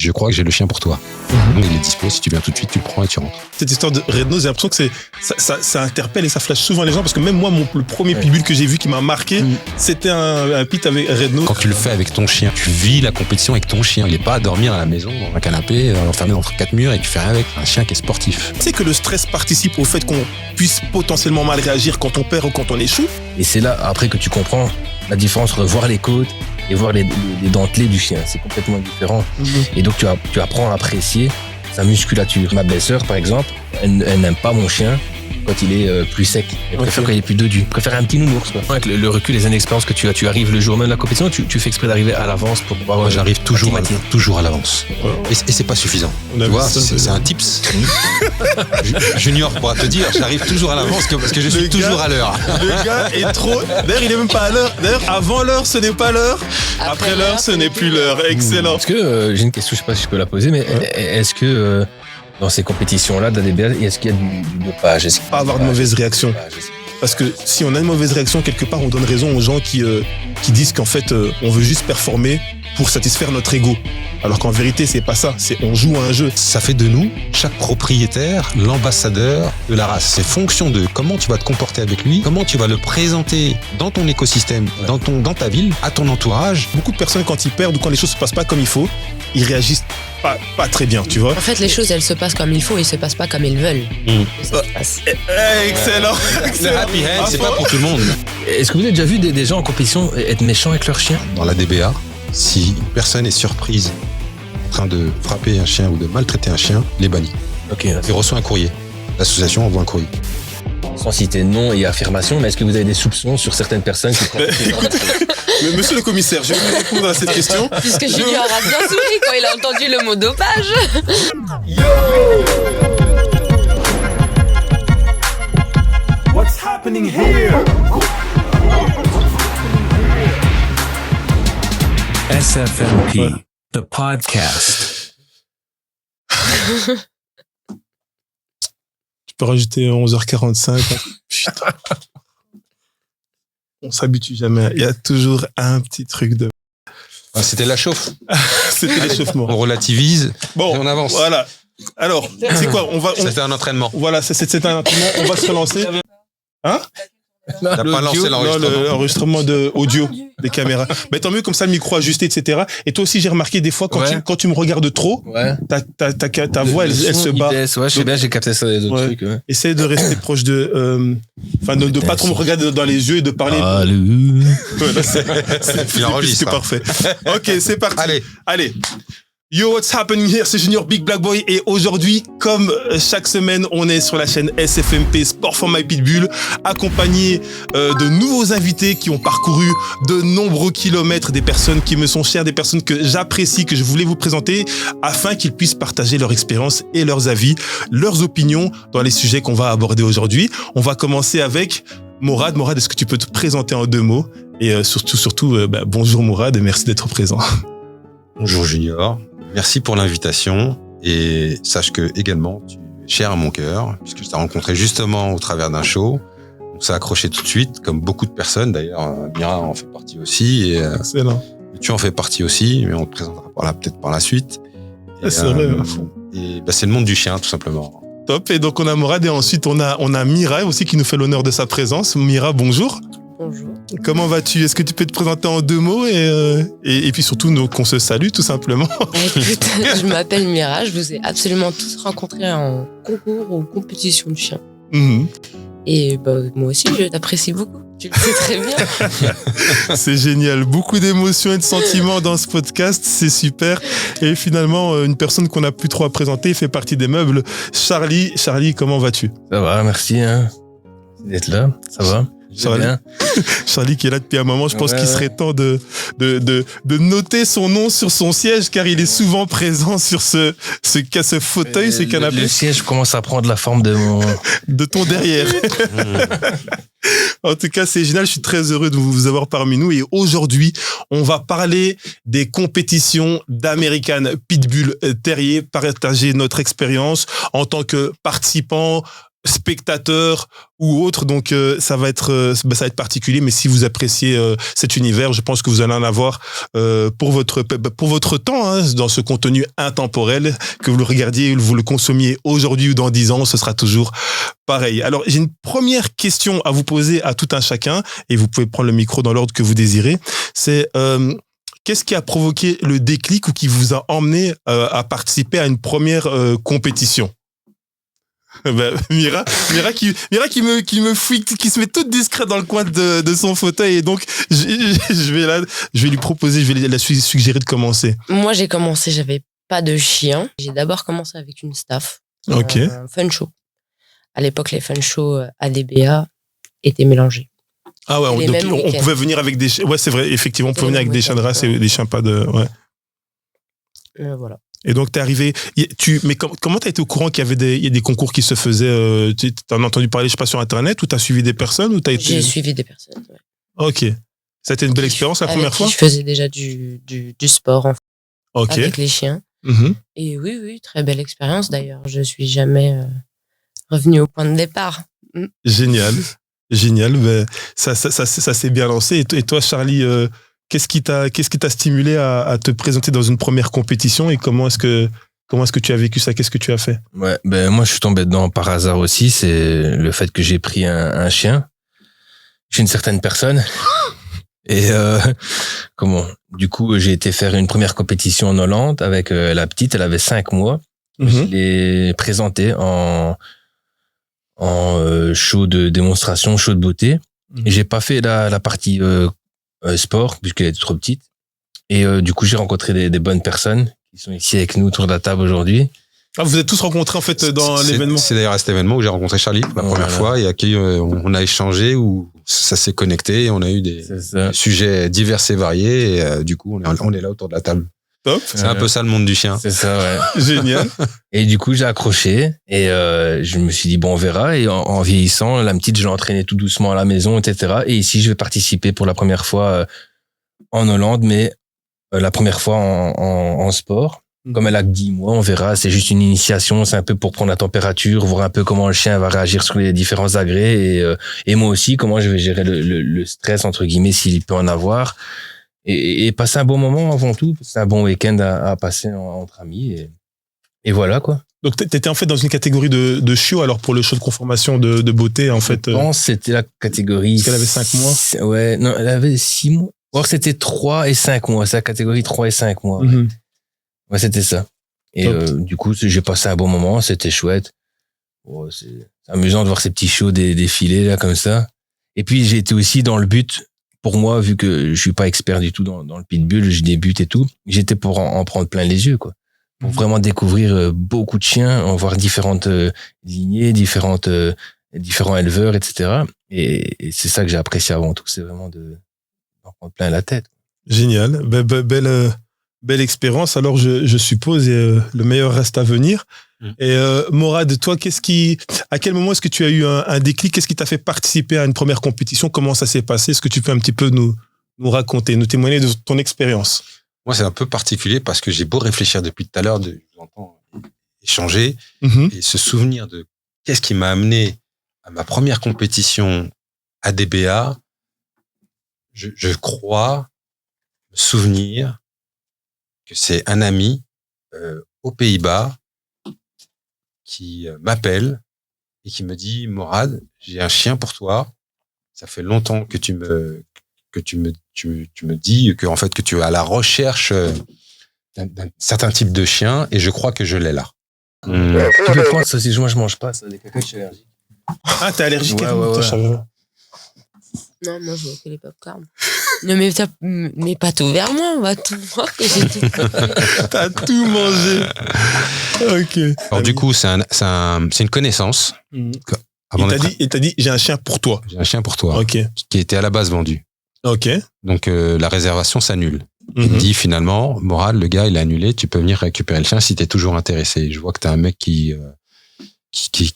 Je crois que j'ai le chien pour toi. Donc, il est dispo, si tu viens tout de suite, tu le prends et tu rentres. Cette histoire de Red Nose, j'ai l'impression que ça interpelle et ça flash souvent les gens, parce que même moi, le premier pitbull que j'ai vu qui m'a marqué, c'était un pit avec Red Nose. Quand tu le fais avec ton chien, tu vis la compétition avec ton chien. Il n'est pas à dormir à la maison, dans un canapé, enfermé entre 4 murs et tu fais rien avec. Un chien qui est sportif. Tu sais que le stress participe au fait qu'on puisse potentiellement mal réagir quand on perd ou quand on échoue. Et c'est là, après, que tu comprends la différence entre voir les côtes et voir les dentelés du chien. C'est complètement différent. Et donc, tu apprends à apprécier sa musculature. Ma belle-sœur, par exemple, elle n'aime pas mon chien quand il est plus sec. Elle préfère quand il est plus dodu. Elle préfère un petit nounours, quoi. Avec le recul, les années d'expérience que tu arrives le jour même de la compétition, tu fais exprès d'arriver à l'avance pour pouvoir. Moi, j'arrive toujours à l'avance. Et c'est pas suffisant. Tu vois, c'est un tips. Junior pourra te dire, j'arrive toujours à l'avance parce que je suis toujours à l'heure. Le gars est trop. D'ailleurs, il est même pas à l'heure. D'ailleurs, avant l'heure, ce n'est pas l'heure. Après l'heure, ce n'est plus l'heure. Excellent. Est-ce que j'ai une question, je sais pas si je peux la poser, mais est-ce que dans ces compétitions-là, d'ADBA, est-ce qu'il y a du dopage? Pas avoir de mauvaises réactions. Parce que si on a une mauvaise réaction, quelque part, on donne raison aux gens qui disent qu'en fait, on veut juste performer pour satisfaire notre ego. Alors qu'en vérité, c'est pas ça. C'est on joue à un jeu. Ça fait de nous, chaque propriétaire, l'ambassadeur de la race. C'est fonction de comment tu vas te comporter avec lui, comment tu vas le présenter dans ton écosystème, dans ta ville, à ton entourage. Beaucoup de personnes, quand ils perdent ou quand les choses se passent pas comme il faut, ils réagissent pas très bien, tu vois. En fait, les choses, elles se passent comme il faut, ils se passent pas comme ils veulent. Ça se passe. Excellent. Le happy end, c'est pas pour tout le monde. Est-ce que vous avez déjà vu des gens en compétition être méchants avec leur chien? Dans la DBA, si une personne est surprise en train de frapper un chien ou de maltraiter un chien, il est banni. Ok. Il reçoit un courrier. L'association envoie un courrier. Sans citer nom et affirmation, mais est-ce que vous avez des soupçons sur certaines personnes qui Mais monsieur le commissaire, je vais vous répondre à cette question. Puisque Junior a bien souri quand il a entendu le mot dopage. What's happening here? SFMP, the podcast. Tu peux rajouter 11h45. Putain. On s'habitue jamais. Il y a toujours un petit truc de... Ah, c'était la chauffe. C'était l'échauffement. On relativise bon, et on avance. Voilà. Alors, c'est quoi? C'était un entraînement. Voilà, c'est un entraînement. On va se relancer. Hein? T'as pas lancé l'enregistrement. Non, l'enregistrement de audio des caméras. Mais tant mieux, comme ça, le micro ajusté, etc. Et toi aussi, j'ai remarqué des fois, quand tu me regardes trop, ta voix, elle se bat. Ouais, je sais bien, j'ai capté ça des autres trucs. Ouais. Essaye de rester proche de... Enfin, de pas trop me regarder dans les yeux et de parler... Voilà, c'est parfait. Ok, c'est parti. Allez. Yo, what's happening here? C'est Junior Big Black Boy et aujourd'hui, comme chaque semaine, on est sur la chaîne SFMP Sport for My Pitbull, accompagné de nouveaux invités qui ont parcouru de nombreux kilomètres, des personnes qui me sont chères, des personnes que j'apprécie, que je voulais vous présenter, afin qu'ils puissent partager leur expérience et leurs avis, leurs opinions dans les sujets qu'on va aborder aujourd'hui. On va commencer avec Mourad. Mourad, est-ce que tu peux te présenter en 2 mots? Et surtout, bonjour Mourad et merci d'être présent. Bonjour Junior. Merci pour l'invitation et sache que également tu es cher à mon cœur puisque je t'ai rencontré justement au travers d'un show. On s'est accroché tout de suite, comme beaucoup de personnes d'ailleurs. Mira en fait partie aussi. Et, excellent. Tu en fais partie aussi, mais on te présentera peut-être par la suite. Et, c'est vrai. Et c'est le monde du chien tout simplement. Top. Et donc on a Mourad et ensuite on a Mira aussi qui nous fait l'honneur de sa présence. Mira, bonjour. Bonjour. Comment vas-tu? Est-ce que tu peux te présenter en 2 mots et puis surtout qu'on se salue tout simplement? Écoute, je m'appelle Mira, je vous ai absolument tous rencontrés en concours ou compétition de chiens. Et moi aussi, je t'apprécie beaucoup. Tu le sais très bien. C'est génial. Beaucoup d'émotions et de sentiments dans ce podcast. C'est super. Et finalement, une personne qu'on n'a plus trop à présenter fait partie des meubles. Charlie, comment vas-tu? Ça va, merci d'être là. Ça va. Charlie qui est là depuis un moment, je pense qu'il serait temps de noter son nom sur son siège car il est souvent présent sur ce fauteuil, ce canapé. Le siège commence à prendre la forme de ton derrière. En tout cas, c'est génial. Je suis très heureux de vous avoir parmi nous. Et aujourd'hui, on va parler des compétitions d'American Pitbull Terrier, partager notre expérience en tant que participant, spectateurs ou autres, donc ça va être particulier, mais si vous appréciez cet univers, je pense que vous allez en avoir pour votre temps, hein, dans ce contenu intemporel, que vous le regardiez, vous le consommiez aujourd'hui ou dans 10 ans, ce sera toujours pareil. Alors, j'ai une première question à vous poser à tout un chacun, et vous pouvez prendre le micro dans l'ordre que vous désirez. C'est qu'est-ce qui a provoqué le déclic ou qui vous a emmené à participer à une première compétition? Mira me fouille, qui se met toute discrète dans le coin de son fauteuil, et donc je vais lui proposer, je vais la suggérer de commencer. Moi, j'ai commencé, j'avais pas de chien. J'ai d'abord commencé avec une staff. Ok. Un fun show. À l'époque, les fun shows ADBA étaient mélangés. Ah ouais, on pouvait venir avec des chiens. Ouais, c'est vrai, effectivement, on pouvait venir avec des chiens de race et des chiens pas de. Ouais. Voilà. Et donc, t'es arrivé. Mais comment t'as été au courant qu'il y a des concours qui se faisaient? T'en as entendu parler, je sais pas, sur Internet, ou t'as suivi des personnes, ou t'as été. J'ai suivi des personnes. Ouais. Ok. Ça a été une belle expérience la première fois? Je faisais déjà du sport avec les chiens. Mm-hmm. Et oui, très belle expérience d'ailleurs. Je suis jamais revenu au point de départ. Génial. Ben, ça s'est bien lancé. Et toi, Charlie, qu'est-ce qui t'a stimulé à te présenter dans une première compétition, et comment est-ce que tu as vécu ça? Qu'est-ce que tu as fait? Ouais, ben moi je suis tombé dedans par hasard aussi. C'est le fait que j'ai pris un chien chez une certaine personne. Et du coup, j'ai été faire une première compétition en Hollande avec la petite. Elle avait 5 mois. Mm-hmm. Je l'ai présentée en show de démonstration, show de beauté. Mm-hmm. Et j'ai pas fait la partie sport puisqu'elle était trop petite. Et du coup, j'ai rencontré des bonnes personnes qui sont ici avec nous autour de la table aujourd'hui. Ah, vous êtes tous rencontrés en fait dans l'événement? C'est d'ailleurs à cet événement où j'ai rencontré Charlie la première fois, et à qui on a échangé, où ça s'est connecté, et on a eu des sujets divers et variés, et du coup on est là autour de la table. Top. C'est un peu ça le monde du chien. C'est ça, ouais. Génial. Et du coup j'ai accroché, et je me suis dit bon, on verra. Et en vieillissant, la petite, je l'ai entraînée tout doucement à la maison, etc. Et ici je vais participer pour la première fois en Hollande, mais la première fois en sport. Comme elle a que 10 mois, on verra. C'est juste une initiation. C'est un peu pour prendre la température, voir un peu comment le chien va réagir sur les différents agrès, et moi aussi, comment je vais gérer le stress, entre guillemets, s'il peut en avoir. Et passer un bon moment avant tout. C'est un bon week-end à passer entre amis. Et voilà, quoi. Donc, t'étais en fait dans une catégorie de chiot, alors, pour le show de conformation de beauté, en fait. Je pense que c'était la catégorie. Parce qu'elle avait 5 mois. Ouais, non, elle avait 6 mois. Or, c'était 3 et 5 mois. C'est la catégorie 3 et 5 mois. Mm-hmm. Ouais, c'était ça. Et du coup, j'ai passé un bon moment, c'était chouette. C'est amusant de voir ces petits shows défiler là comme ça. Et puis j'ai été aussi dans le but, pour moi, vu que je suis pas expert du tout dans le pitbull, je débute et tout, j'étais pour en prendre plein les yeux, quoi. Pour vraiment découvrir beaucoup de chiens, en voir différentes lignées, différents éleveurs, etc. Et c'est ça que j'ai apprécié avant tout, c'est vraiment d'en prendre plein la tête. Génial. Belle expérience. Alors, je suppose, et le meilleur reste à venir. Et Morad, toi, à quel moment est-ce que tu as eu un déclic? Qu'est-ce qui t'a fait participer à une première compétition? Comment ça s'est passé? Est-ce que tu peux un petit peu nous raconter, nous témoigner de ton expérience? Moi, c'est un peu particulier parce que j'ai beau réfléchir depuis tout à l'heure, je vous entends échanger, et se souvenir de qu'est-ce qui m'a amené à ma première compétition ADBA. Je crois me souvenir que c'est un ami aux Pays-Bas qui m'appelle et qui me dit: Morad, j'ai un chien pour toi. Ça fait longtemps que tu me dis que en fait que tu es à la recherche d'un certain type de chien, et je crois que je l'ai là. Tu peux prendre ça, si moi je mange pas ça, des cacahuètes, je suis allergique. Ah, t'es allergique? Ouais. Non, moi je vois que les popcorn. Ne mets pas tout vers moi, on va tout voir que j'ai tout. T'as tout mangé. Ok. Alors du coup, c'est une connaissance. Il t'a dit, j'ai un chien pour toi. J'ai un chien pour toi. Ok. Qui était à la base vendu. Ok. Donc la réservation s'annule. Il dit finalement, Morad, le gars, il a annulé. Tu peux venir récupérer le chien si t'es toujours intéressé. Je vois que t'es un mec qui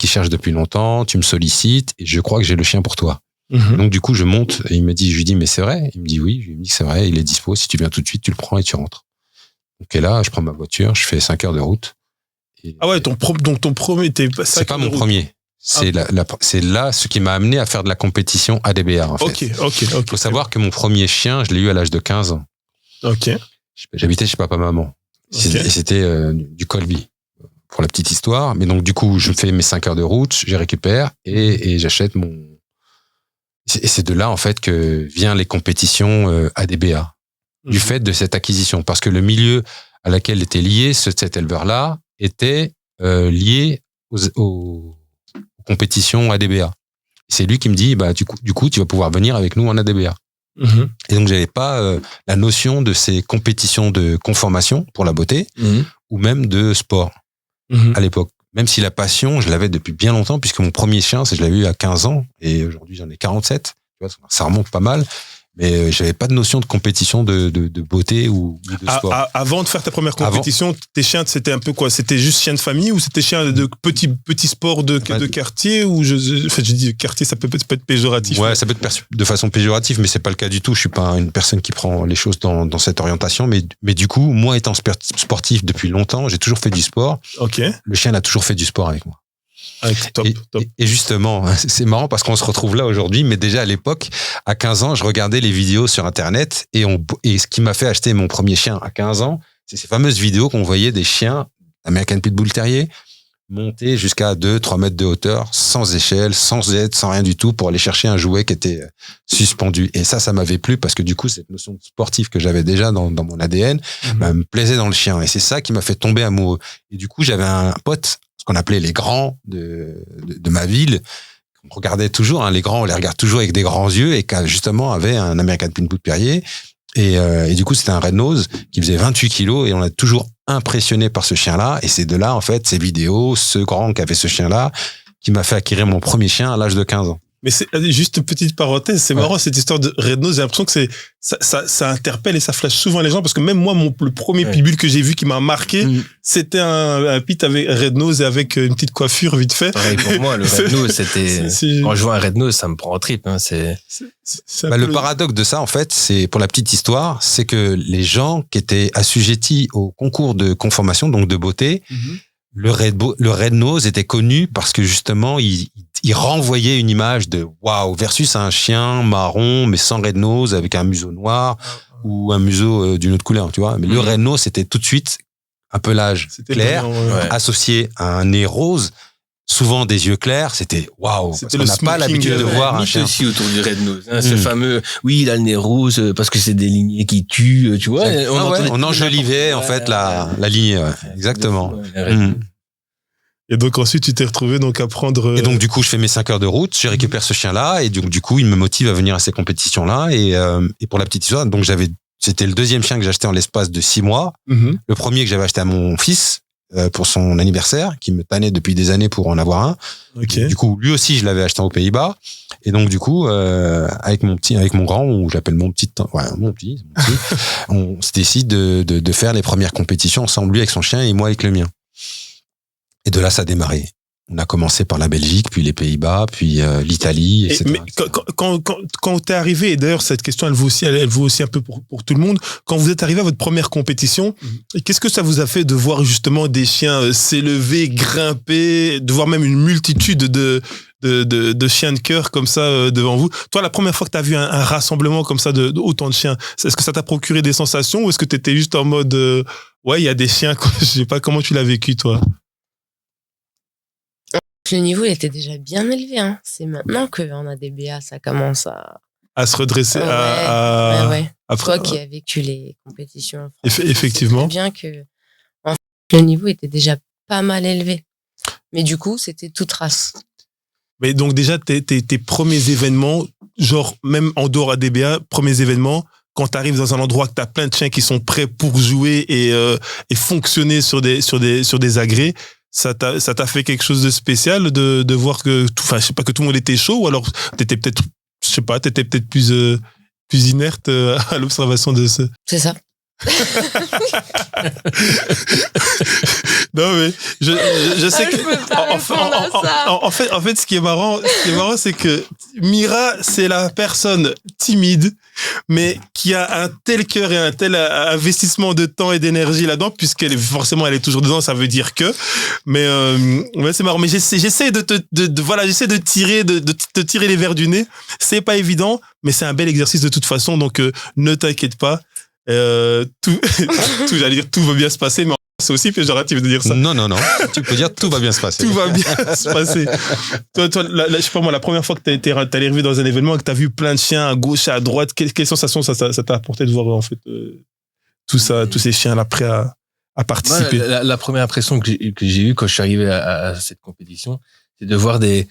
cherche depuis longtemps. Tu me sollicites et je crois que j'ai le chien pour toi. Donc du coup je monte et je lui dis mais c'est vrai? Il me dit oui. Je lui dis que c'est vrai, il est dispo, si tu viens tout de suite tu le prends et tu rentres. Donc et là je prends ma voiture, je fais 5 heures de route. Ah ouais, ton premier c'est pas mon premier, C'est là ce qui m'a amené à faire de la compétition ADBA, en fait. Ok. Faut savoir que mon premier chien, je l'ai eu à l'âge de 15 ans. Ok. J'habitais chez papa-maman. Ok. Et c'était du Colby, pour la petite histoire. Mais donc, du coup, je fais mes 5 heures de route, je récupère et j'achète mon... Et c'est de là, en fait, que viennent les compétitions ADBA, du fait de cette acquisition. Parce que le milieu à laquelle était lié cet éleveur-là était lié aux compétitions ADBA. C'est lui qui me dit, du coup, tu vas pouvoir venir avec nous en ADBA. Et donc, j'avais pas la notion de ces compétitions de conformation pour la beauté ou même de sport à l'époque. Même si la passion, je l'avais depuis bien longtemps, puisque mon premier chien, je l'avais eu à 15 ans, et aujourd'hui j'en ai 47. Tu vois, ça remonte pas mal. Mais j'avais pas de notion de compétition de beauté ou de sport. Avant de faire ta première compétition, tes chiens, c'était un peu quoi? C'était juste chien de famille ou c'était chien de petit sport de quartier? Ou je dis quartier, ça peut être péjoratif. Ouais, ça peut être perçu de façon péjorative, mais c'est pas le cas du tout. Je suis pas une personne qui prend les choses dans cette orientation. Mais du coup, moi étant sportif depuis longtemps, j'ai toujours fait du sport. Ok. Le chien a toujours fait du sport avec moi. Top. Et justement, c'est marrant parce qu'on se retrouve là aujourd'hui, mais déjà à l'époque, à 15 ans, je regardais les vidéos sur Internet et ce qui m'a fait acheter mon premier chien à 15 ans, c'est ces fameuses vidéos qu'on voyait des chiens American Pitbull Terrier monter jusqu'à 2-3 mètres de hauteur, sans échelle, sans aide, sans rien du tout, pour aller chercher un jouet qui était suspendu. Et ça m'avait plu parce que du coup, cette notion sportive que j'avais déjà dans mon ADN me plaisait dans le chien. Et c'est ça qui m'a fait tomber amoureux. Et du coup, j'avais un pote, ce qu'on appelait les grands de ma ville. On regardait toujours, les grands, on les regarde toujours avec des grands yeux et qui justement avait un American Pitbull Terrier. Et du coup, c'était un Red Nose qui faisait 28 kilos et on a toujours impressionné par ce chien-là. Et c'est de là, en fait, ces vidéos, ce grand qui avait ce chien-là, qui m'a fait acquérir mon premier chien à l'âge de 15 ans. Mais c'est juste une petite parenthèse, c'est marrant cette histoire de Red Nose, j'ai l'impression que ça interpelle et ça flash souvent les gens parce que même moi le premier pitbull que j'ai vu qui m'a marqué, c'était un pit avec Red Nose et avec une petite coiffure vite fait. Pareil pour moi, le Red Nose c'était quand je vois un Red Nose, ça me prend en trip le paradoxe de ça en fait, c'est pour la petite histoire, c'est que les gens qui étaient assujettis au concours de conformation donc de beauté, le Red Nose était connu parce que justement il renvoyait une image de waouh versus un chien marron mais sans Red Nose avec un museau noir ou un museau d'une autre couleur, tu vois. Mais le Red Nose c'était tout de suite un pelage clair associé à un nez rose, souvent des yeux clairs, c'était waouh. On n'a pas l'habitude de voir un chien aussi autour du Red Nose. Ce fameux, oui, il a le nez rose parce que c'est des lignées qui tuent, tu vois. On enjolivait en fait la lignée, exactement. Et donc ensuite tu t'es retrouvé donc à prendre. Et donc du coup je fais mes 5 heures de route, je récupère ce chien-là et donc du coup il me motive à venir à ces compétitions-là et pour la petite histoire, donc c'était le deuxième chien que j'ai acheté en l'espace de 6 mois. Le premier que j'avais acheté à mon fils pour son anniversaire, qui me tannait depuis des années pour en avoir un. Du coup lui aussi je l'avais acheté aux Pays-Bas et donc du coup avec mon grand, ou j'appelle mon petit, on se décide de faire les premières compétitions ensemble, lui avec son chien et moi avec le mien. Et de là, ça a démarré. On a commencé par la Belgique, puis les Pays-Bas, puis l'Italie, etc. Mais quand t'es arrivé, et d'ailleurs cette question elle vaut aussi un peu pour tout le monde, quand vous êtes arrivé à votre première compétition, qu'est-ce que ça vous a fait de voir justement des chiens s'élever, grimper, de voir même une multitude de chiens de cœur comme ça devant vous? Toi, la première fois que t'as vu un rassemblement comme ça de autant de chiens, est-ce que ça t'a procuré des sensations ou est-ce que t'étais juste en mode ouais, il y a des chiens, quoi. Je sais pas comment tu l'as vécu, toi. Le niveau était déjà bien élevé. C'est maintenant qu'en ADBA, ça commence à se redresser. Toi qui as vécu les compétitions. Effectivement. C'est bien que le niveau était déjà pas mal élevé. Mais du coup, c'était toute race. Mais donc déjà, tes premiers événements, genre même en dehors ADBA, premiers événements, quand tu arrives dans un endroit que tu as plein de chiens qui sont prêts pour jouer et fonctionner sur des agrès, ça t'a fait quelque chose de spécial de voir que, je sais pas, que tout le monde était chaud, ou alors t'étais peut-être plus inerte à l'observation de ce. C'est ça. Non mais je sais en fait ce qui est marrant c'est que Mira c'est la personne timide mais qui a un tel cœur et un tel investissement de temps et d'énergie là-dedans, puisqu'elle est toujours dedans, ça veut dire que. Mais ouais, c'est marrant. Mais j'essaie de te tirer les verres du nez. C'est pas évident, mais c'est un bel exercice de toute façon. Donc ne t'inquiète pas. Tout va bien se passer, mais c'est aussi péjoratif de dire ça. Non. Tu peux dire tout va bien se passer. Tout va bien se passer. Toi, je sais pas moi, la première fois que t'es arrivé dans un événement et que t'as vu plein de chiens à gauche et à droite, quelle sensation ça t'a apporté de voir en fait tout ça, tous ces chiens là prêts à participer? La première impression que j'ai eue quand je suis arrivé à cette compétition, c'est de voir des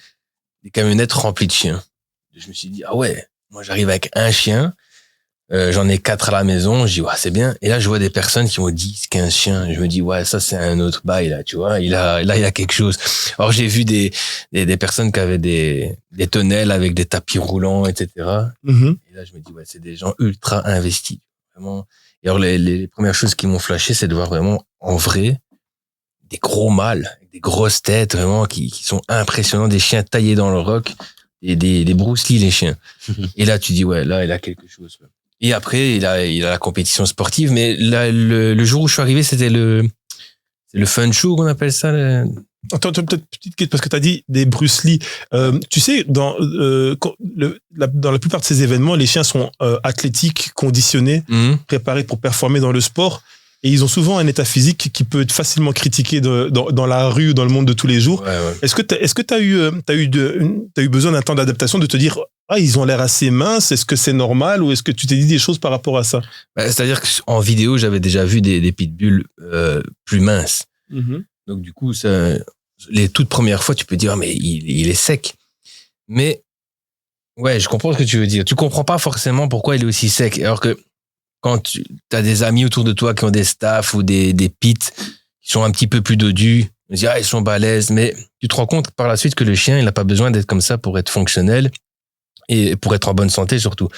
camionnettes remplies de chiens. Je me suis dit, ah ouais, moi j'arrive avec un chien. J'en ai 4 à la maison, je dis ouais, c'est bien. Et là, je vois des personnes qui ont 10, 15 chiens. Je me dis ouais, ça c'est un autre bail là, tu vois. Il y a quelque chose. Alors j'ai vu des personnes qui avaient des tonnelles avec des tapis roulants, etc. Mm-hmm. Et là, je me dis ouais, c'est des gens ultra investis, vraiment. Et alors les premières choses qui m'ont flashé, c'est de voir vraiment en vrai des gros mâles, avec des grosses têtes, vraiment qui sont impressionnants, des chiens taillés dans le roc et des Bruce Lee les chiens. Et là, tu dis ouais, là il a quelque chose. Et après, il a la compétition sportive, mais là, le jour où je suis arrivé, c'était le fun show qu'on appelle ça. Attends, peut-être petite question, parce que tu as dit des Bruce Lee. Tu sais, dans la plupart de ces événements, les chiens sont athlétiques, conditionnés, préparés pour performer dans le sport. Et ils ont souvent un état physique qui peut être facilement critiqué dans la rue ou dans le monde de tous les jours. Ouais. Est-ce que t'as eu besoin d'un temps d'adaptation, de te dire ah, ils ont l'air assez minces, est-ce que c'est normal, ou est-ce que tu t'es dit des choses par rapport à ça? C'est-à-dire qu'en vidéo, j'avais déjà vu des pitbulls plus minces. Mm-hmm. Donc du coup, les toutes premières fois, tu peux dire ah, mais il est sec. Mais ouais, je comprends ce que tu veux dire. Tu comprends pas forcément pourquoi il est aussi sec, alors que quand tu as des amis autour de toi qui ont des staffs ou des pits qui sont un petit peu plus dodus, tu dis, ils sont balèzes, mais tu te rends compte par la suite que le chien, il n'a pas besoin d'être comme ça pour être fonctionnel et pour être en bonne santé surtout.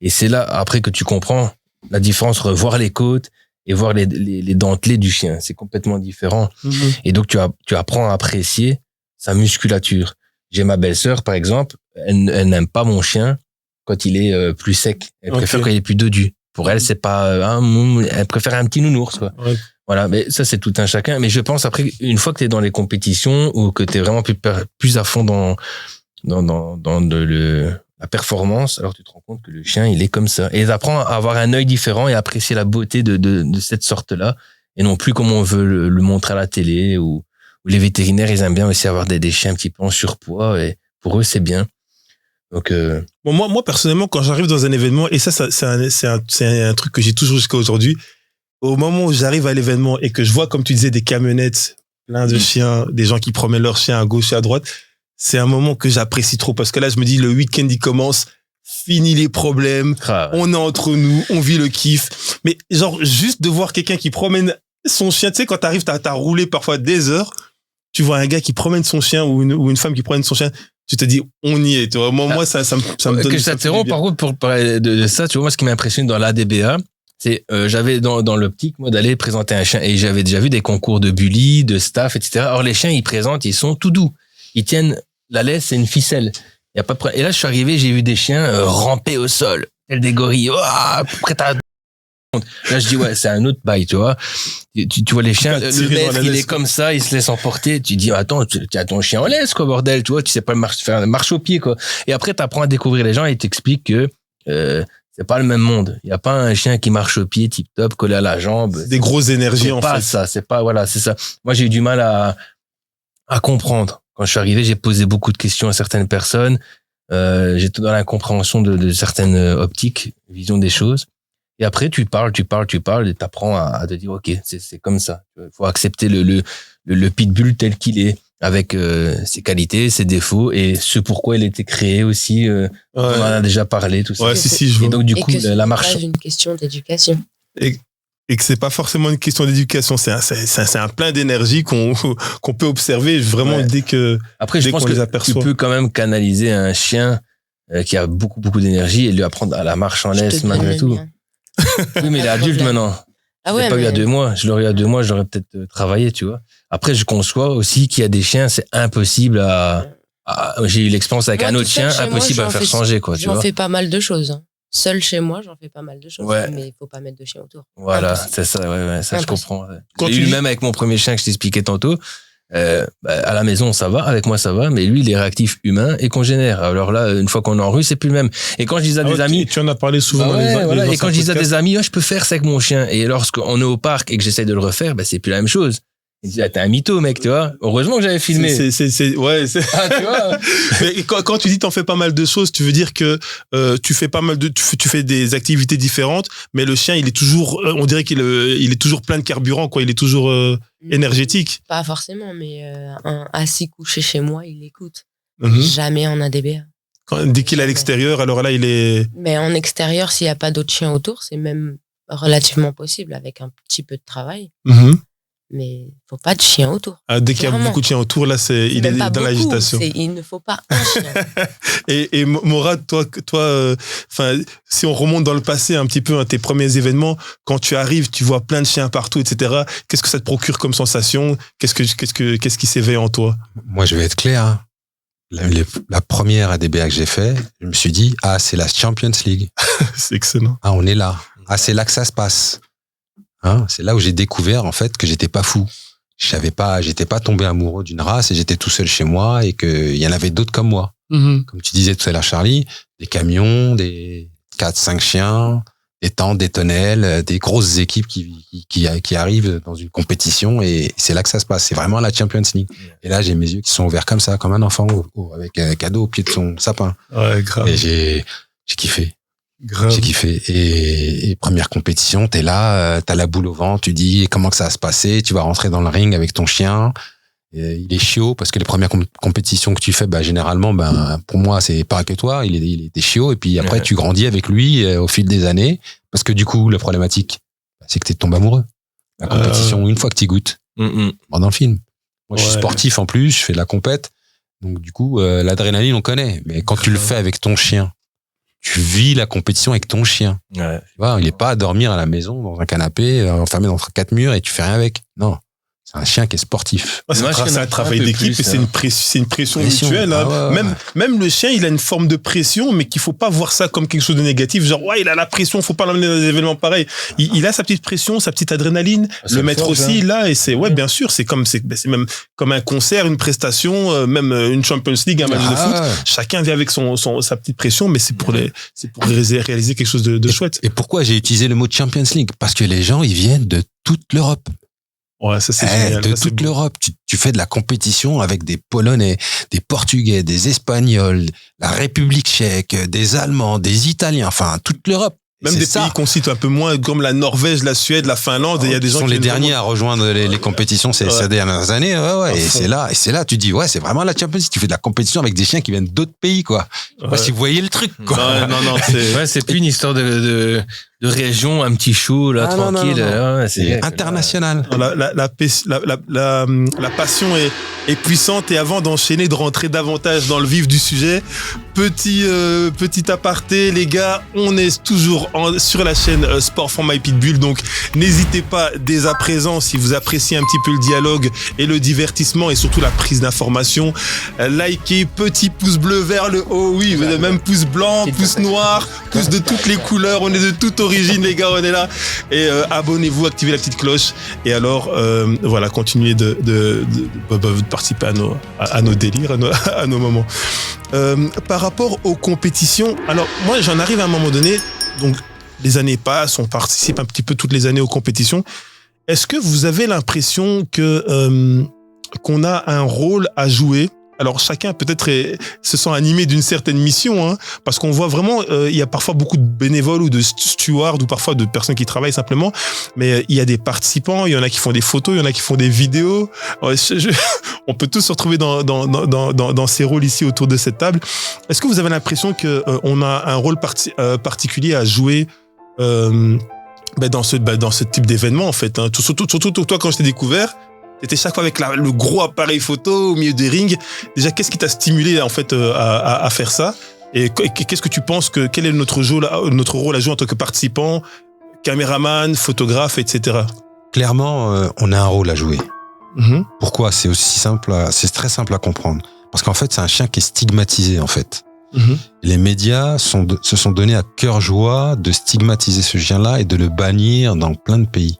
Et c'est là, après, que tu comprends la différence entre voir les côtes et voir les dentelés du chien. C'est complètement différent. Mm-hmm. Et donc, tu apprends à apprécier sa musculature. J'ai ma belle-sœur, par exemple, elle n'aime pas mon chien quand il est plus sec. Elle préfère quand il est plus dodu. Pour elle, c'est pas elle préfère un petit nounours, quoi. Ouais. Voilà, mais ça c'est tout un chacun. Mais je pense après, une fois que t'es dans les compétitions ou que t'es vraiment plus à fond dans la performance, alors tu te rends compte que le chien il est comme ça. Et t'apprends à avoir un œil différent et à apprécier la beauté de cette sorte-là, et non plus comme on veut le montrer à la télé, ou les vétérinaires ils aiment bien aussi avoir des chiens un petit peu en surpoids, et pour eux c'est bien. Donc bon, moi personnellement, quand j'arrive dans un événement, et ça c'est un truc que j'ai toujours jusqu'à aujourd'hui, au moment où j'arrive à l'événement et que je vois, comme tu disais, des camionnettes plein de chiens, des gens qui promènent leurs chiens à gauche et à droite, c'est un moment que j'apprécie trop, parce que là je me dis le week-end il commence, fini les problèmes, on est entre nous, on vit le kiff. Mais genre juste de voir quelqu'un qui promène son chien, tu sais, quand t'arrives, t'as roulé parfois des heures, tu vois un gars qui promène son chien ou une femme qui promène son chien, tu te dis, on y est, tu vois. Moi, ça me donne. Que je t'interromps, par contre, pour parler de ça, tu vois, moi, ce qui m'impressionne dans l'ADBA, c'est, j'avais dans l'optique, moi, d'aller présenter un chien, et j'avais déjà vu des concours de bully, de staff, etc. Or, les chiens, ils présentent, ils sont tout doux. Ils tiennent la laisse, c'est une ficelle. Y a pas de problème. Et là, je suis arrivé, j'ai vu des chiens ramper au sol, tels des gorilles, prêts à. Là, je dis, ouais, c'est un autre bail, tu vois. Tu vois les chiens, le maître, il est comme ça, il se laisse emporter. Tu dis, attends, tu as ton chien en laisse, quoi, bordel, tu vois, tu sais pas faire une marche au pied, quoi. Et après, t'apprends à découvrir les gens et ils t'expliquent que, c'est pas le même monde. Il y a pas un chien qui marche au pied, tip top, collé à la jambe. Des grosses énergies, en fait. C'est pas ça, c'est pas, voilà, c'est ça. Moi, j'ai eu du mal à comprendre. Quand je suis arrivé, j'ai posé beaucoup de questions à certaines personnes. J'étais dans l'incompréhension de certaines optiques, vision des choses. Et après, tu parles, et t'apprends à te dire, ok, c'est comme ça. Il faut accepter le pitbull tel qu'il est, avec ses qualités, ses défauts, et ce pourquoi il a été créé aussi. On en a déjà parlé, tout ça. Ouais, si, je vois. Et donc, du coup, la marche. C'est une question d'éducation. Et que c'est pas forcément une question d'éducation, c'est un plein d'énergie qu'on peut observer vraiment dès que. Après, je pense que tu peux quand même canaliser un chien qui a beaucoup, beaucoup d'énergie et lui apprendre à la marche en laisse, malgré tout. Oui, mais il est adulte maintenant. Ah ouais, pas eu il y a 2 mois. Je l'aurais eu il y a 2 mois, j'aurais peut-être travaillé, tu vois. Après, je conçois aussi qu'il y a des chiens, c'est impossible j'ai eu l'expérience avec un autre chien, impossible à faire changer, quoi, tu vois. J'en fais pas mal de choses. seul chez moi, j'en fais pas mal de choses, mais il faut pas mettre de chien autour. Voilà, c'est ça, ça je comprends. J'ai eu même avec mon premier chien que je t'expliquais tantôt. À la maison ça va, avec moi ça va, mais lui il est réactif humain et congénère. Alors là, une fois qu'on est en rue, c'est plus le même. Et quand je disais à des amis, tu en as parlé souvent. Et quand je disais à des amis, je peux faire ça avec mon chien. Et lorsqu'on est au parc et que j'essaie de le refaire, c'est plus la même chose. Il dit, t'es un mytho, mec, tu vois. Heureusement que j'avais filmé. Ah, tu vois. Mais quand tu dis t'en fais pas mal de choses, tu veux dire que tu fais des activités différentes, mais le chien, il est toujours, on dirait qu'il est toujours plein de carburant, quoi. Il est toujours énergétique. Pas forcément, mais assis couché chez moi, il écoute. Jamais en ADBA. Dès qu'il est à l'extérieur, alors là, il est. Mais en extérieur, s'il y a pas d'autres chiens autour, c'est même relativement possible avec un petit peu de travail. Mais faut pas de chien autour. Dès qu'il y a beaucoup de chiens autour, là, il est dans l'agitation. Il ne faut pas un chien. et Morad, toi, si on remonte dans le passé un petit peu, tes premiers événements, quand tu arrives, tu vois plein de chiens partout, etc. Qu'est-ce que ça te procure comme sensation? Qu'est-ce qui s'éveille en toi? Moi, je vais être clair. La première ADBA que j'ai fait, je me suis dit, c'est la Champions League. C'est excellent. On est là. C'est là que ça se passe. C'est là où j'ai découvert en fait que j'étais pas fou. J'étais pas tombé amoureux d'une race et j'étais tout seul chez moi et qu'il y en avait d'autres comme moi. Comme tu disais tout à l'heure, Charlie, des camions, des 4-5 chiens, des tentes, des tonnelles, des grosses équipes qui arrivent dans une compétition et c'est là que ça se passe. C'est vraiment la Champions League. Et là, j'ai mes yeux qui sont ouverts comme ça, comme un enfant avec un cadeau au pied de son sapin. Ouais, grave. Et j'ai kiffé. Grave. J'ai kiffé. Et première compétition, t'es là, t'as la boule au ventre, tu dis comment que ça va se passer, tu vas rentrer dans le ring avec ton chien. Et il est chiot parce que les premières compétitions que tu fais, généralement, pour moi, c'est pareil que toi, il était chiot. Et puis après, tu grandis avec lui au fil des années. Parce que du coup, la problématique, c'est que tu tombes amoureux. La compétition, une fois que tu goûtes, dans le film. Moi, je suis sportif en plus, je fais de la compète. Donc du coup, l'adrénaline, on connaît. Mais quand tu le fais avec ton chien, tu vis la compétition avec ton chien. Ouais. Tu vois, il est pas à dormir à la maison, dans un canapé, enfermé entre 4 murs et tu fais rien avec. Non. C'est un chien qui est sportif. C'est un travail d'équipe et c'est une pression mutuelle. Même le chien, il a une forme de pression, mais qu'il faut pas voir ça comme quelque chose de négatif. Genre, il a la pression, faut pas l'emmener dans des événements pareils. Il a sa petite pression, sa petite adrénaline. Le maître aussi, là, et c'est, bien sûr, c'est même comme un concert, une prestation, même une Champions League, un match de foot. Chacun vient avec sa petite pression, mais c'est pour réaliser quelque chose de chouette. Et pourquoi j'ai utilisé le mot Champions League? Parce que les gens, ils viennent de toute l'Europe. Ouais, ça c'est génial. De toute l'Europe, tu fais de la compétition avec des Polonais, des Portugais, des Espagnols, la République tchèque, des Allemands, des Italiens, enfin toute l'Europe. Même des pays qu'on cite un peu moins, comme la Norvège, la Suède, la Finlande. Il y a des gens qui sont les derniers à rejoindre les compétitions ces dernières années. Et c'est là, tu dis, c'est vraiment la Champions League. Tu fais de la compétition avec des chiens qui viennent d'autres pays, quoi. Je sais pas si vous voyez le truc, quoi. Non, c'est plus une histoire de région, un petit chou, là, tranquille. Non. C'est international. La passion est puissante et avant d'enchaîner, de rentrer davantage dans le vif du sujet, petit aparté, les gars, on est toujours sur la chaîne Sport for My Pitbull, donc n'hésitez pas dès à présent, si vous appréciez un petit peu le dialogue et le divertissement et surtout la prise d'information, likez, petit pouce bleu vers le haut, oui, vous avez même pouce blanc, pouce noir, pouce de toutes les couleurs, on est de toute origine, les gars, on est là, et abonnez-vous, activez la petite cloche, et alors continuez de participer à nos délires, à nos moments. Par rapport aux compétitions, alors moi j'en arrive à un moment donné, donc les années passent, on participe un petit peu toutes les années aux compétitions. Est-ce que vous avez l'impression qu'on a un rôle à jouer? Alors chacun peut-être se sent animé d'une certaine mission, parce qu'on voit vraiment, il y a parfois beaucoup de bénévoles ou de stewards ou parfois de personnes qui travaillent simplement, mais il y a des participants, il y en a qui font des photos, il y en a qui font des vidéos. On peut tous se retrouver dans ces rôles ici autour de cette table. Est-ce que vous avez l'impression qu'on a un rôle particulier à jouer dans ce type d'événement en fait, Surtout toi, quand je t'ai découvert, t'étais chaque fois avec le gros appareil photo au milieu des rings. Déjà, qu'est-ce qui t'a stimulé en fait à faire ça? Et qu'est-ce que tu penses quel est notre rôle à jouer en tant que participant, caméraman, photographe, etc. Clairement, on a un rôle à jouer. Pourquoi? C'est très simple à comprendre. Parce qu'en fait, c'est un chien qui est stigmatisé en fait. Les médias se sont donnés à cœur joie de stigmatiser ce chien-là et de le bannir dans plein de pays.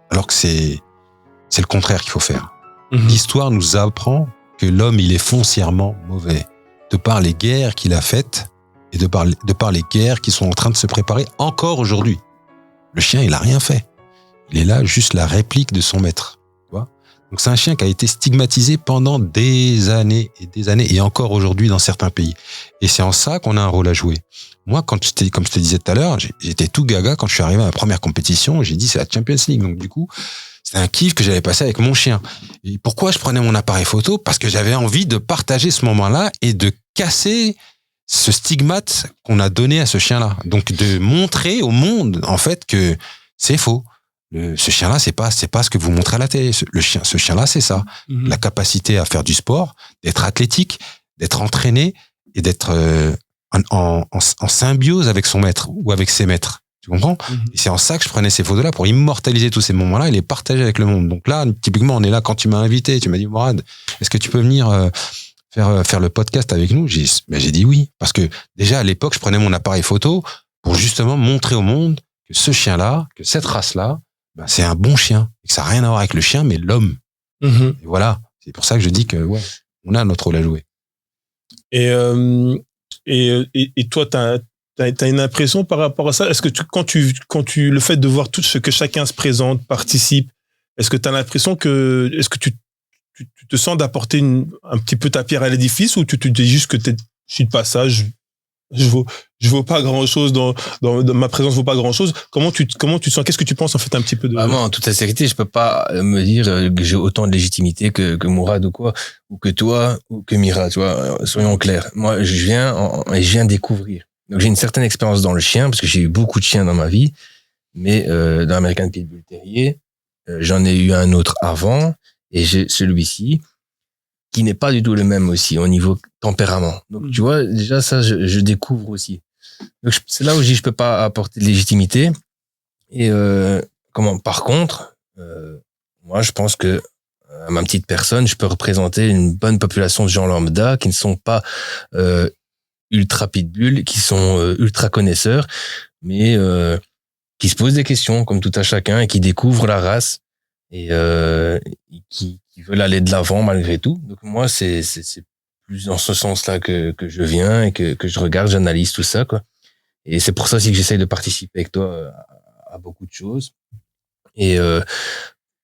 Alors que c'est le contraire qu'il faut faire. L'histoire nous apprend que l'homme, il est foncièrement mauvais. De par les guerres qu'il a faites et de par les guerres qui sont en train de se préparer encore aujourd'hui. Le chien, il a rien fait. Il est là, juste la réplique de son maître. Tu vois ? Donc c'est un chien qui a été stigmatisé pendant des années, et encore aujourd'hui dans certains pays. Et c'est en ça qu'on a un rôle à jouer. Moi, comme je te disais tout à l'heure, j'étais tout gaga quand je suis arrivé à ma première compétition. J'ai dit, c'est la Champions League. Donc du coup, c'était un kiff que j'avais passé avec mon chien. Et pourquoi je prenais mon appareil photo ? Parce que j'avais envie de partager ce moment-là et de casser ce stigmate qu'on a donné à ce chien-là. Donc de montrer au monde, en fait, que c'est faux. Ce chien-là, c'est pas ce que vous montrez à la télé. Ce chien-là, c'est ça. La capacité à faire du sport, d'être athlétique, d'être entraîné et d'être en symbiose avec son maître ou avec ses maîtres. Tu comprends ? Et c'est en ça que je prenais ces photos-là pour immortaliser tous ces moments-là et les partager avec le monde. Donc là, typiquement, on est là quand tu m'as invité. Tu m'as dit, Mourad, est-ce que tu peux venir faire le podcast avec nous ? J'ai dit oui. Parce que déjà, à l'époque, je prenais mon appareil photo pour justement montrer au monde que ce chien-là, que cette race-là, ben, c'est un bon chien. Et que ça n'a rien à voir avec le chien, mais l'homme. Et voilà. C'est pour ça que je dis que, ouais, on a notre rôle à jouer. Et toi, t'as une impression par rapport à ça? Est-ce que quand tu le fait de voir tout ce que chacun se présente, participe, est-ce que t'as l'impression est-ce que tu te sens d'apporter un petit peu ta pierre à l'édifice, ou tu te dis juste que je suis de passage, je vaux pas grand chose dans ma présence vaut pas grand chose? Comment tu sens? Qu'est-ce que tu penses en fait un petit peu de... Moi, en toute sincérité, je peux pas me dire que j'ai autant de légitimité que Mourad ou quoi, ou que toi, ou que Mira, tu vois, soyons clairs. Moi, je viens découvrir. Donc, j'ai une certaine expérience dans le chien, parce que j'ai eu beaucoup de chiens dans ma vie, mais dans l'American Pitbull Terrier, j'en ai eu un autre avant, et j'ai celui-ci, qui n'est pas du tout le même aussi, au niveau tempérament. Donc, tu vois, déjà, ça, je découvre aussi. Donc, c'est là où je peux pas apporter de légitimité. Et par contre, moi, je pense que à ma petite personne, je peux représenter une bonne population de gens lambda qui ne sont pas ultra pitbull, qui sont ultra connaisseurs, mais qui se posent des questions, comme tout à chacun, et qui découvrent la race et qui veulent aller de l'avant malgré tout. Donc moi, c'est plus dans ce sens-là que je viens et que je regarde, j'analyse tout ça, quoi. Et c'est pour ça aussi que j'essaye de participer avec toi à beaucoup de choses. Et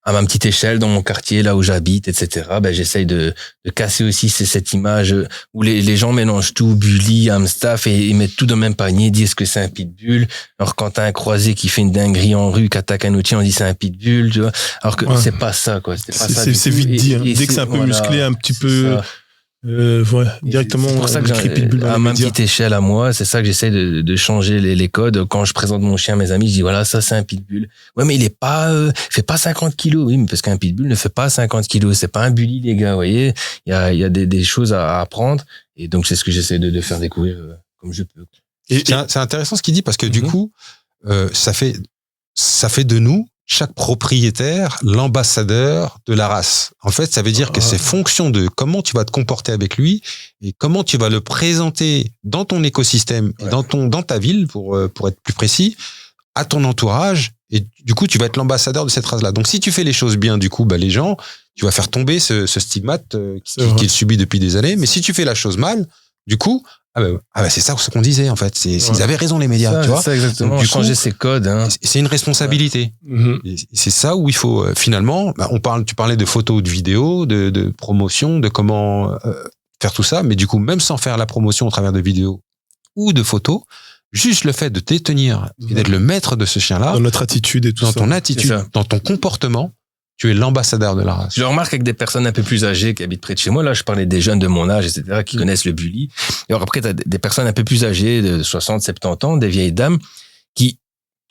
à ma petite échelle, dans mon quartier, là où j'habite, etc., ben, j'essaye de casser aussi cette image où les gens mélangent tout, bully, amstaff, et ils mettent tout dans le même panier, disent que c'est un pitbull. Alors, quand t'as un croisé qui fait une dinguerie en rue, qui attaque un outil, on dit c'est un pitbull, tu vois. Alors que c'est pas ça, quoi. C'est vite dit, hein. Dès que c'est un peu musclé, un petit peu... directement c'est pour ça que à ma petite échelle à moi, c'est ça que j'essaie de changer les codes. Quand je présente mon chien à mes amis, je dis voilà, ça c'est un pitbull. Ouais, mais il est pas fait pas 50 kilos. Oui, mais parce qu'un pitbull ne fait pas 50 kilos, c'est pas un bully, les gars, vous voyez. Il y a des choses à apprendre, et donc c'est ce que j'essaie de faire découvrir comme je peux. Et c'est intéressant ce qu'il dit, parce que du coup ça fait de nous, chaque propriétaire, l'ambassadeur de la race. En fait, ça veut dire que c'est fonction de comment tu vas te comporter avec lui et comment tu vas le présenter dans ton écosystème, et dans ta ville, pour être plus précis, à ton entourage. Et du coup, tu vas être l'ambassadeur de cette race-là. Donc, si tu fais les choses bien, du coup, les gens, tu vas faire tomber ce stigmate qu'il subit depuis des années. Mais si tu fais la chose mal, du coup, c'est ça ce qu'on disait, en fait. Ils avaient raison, les médias, tu vois. C'est exactement. Donc, changer ces codes, hein. C'est une responsabilité. Et c'est ça où il faut, finalement, tu parlais de photos, de vidéos, de promotion, de comment faire tout ça. Mais du coup, même sans faire la promotion au travers de vidéos ou de photos, juste le fait de te tenir et d'être le maître de ce chien-là. Dans notre attitude et tout ça. Dans ton attitude, dans ton comportement, tu es l'ambassadeur de la race. Je le remarque avec des personnes un peu plus âgées qui habitent près de chez moi. Là, je parlais des jeunes de mon âge, etc., qui connaissent le bully. Et alors après, t'as des personnes un peu plus âgées, de 60, 70 ans, des vieilles dames, qui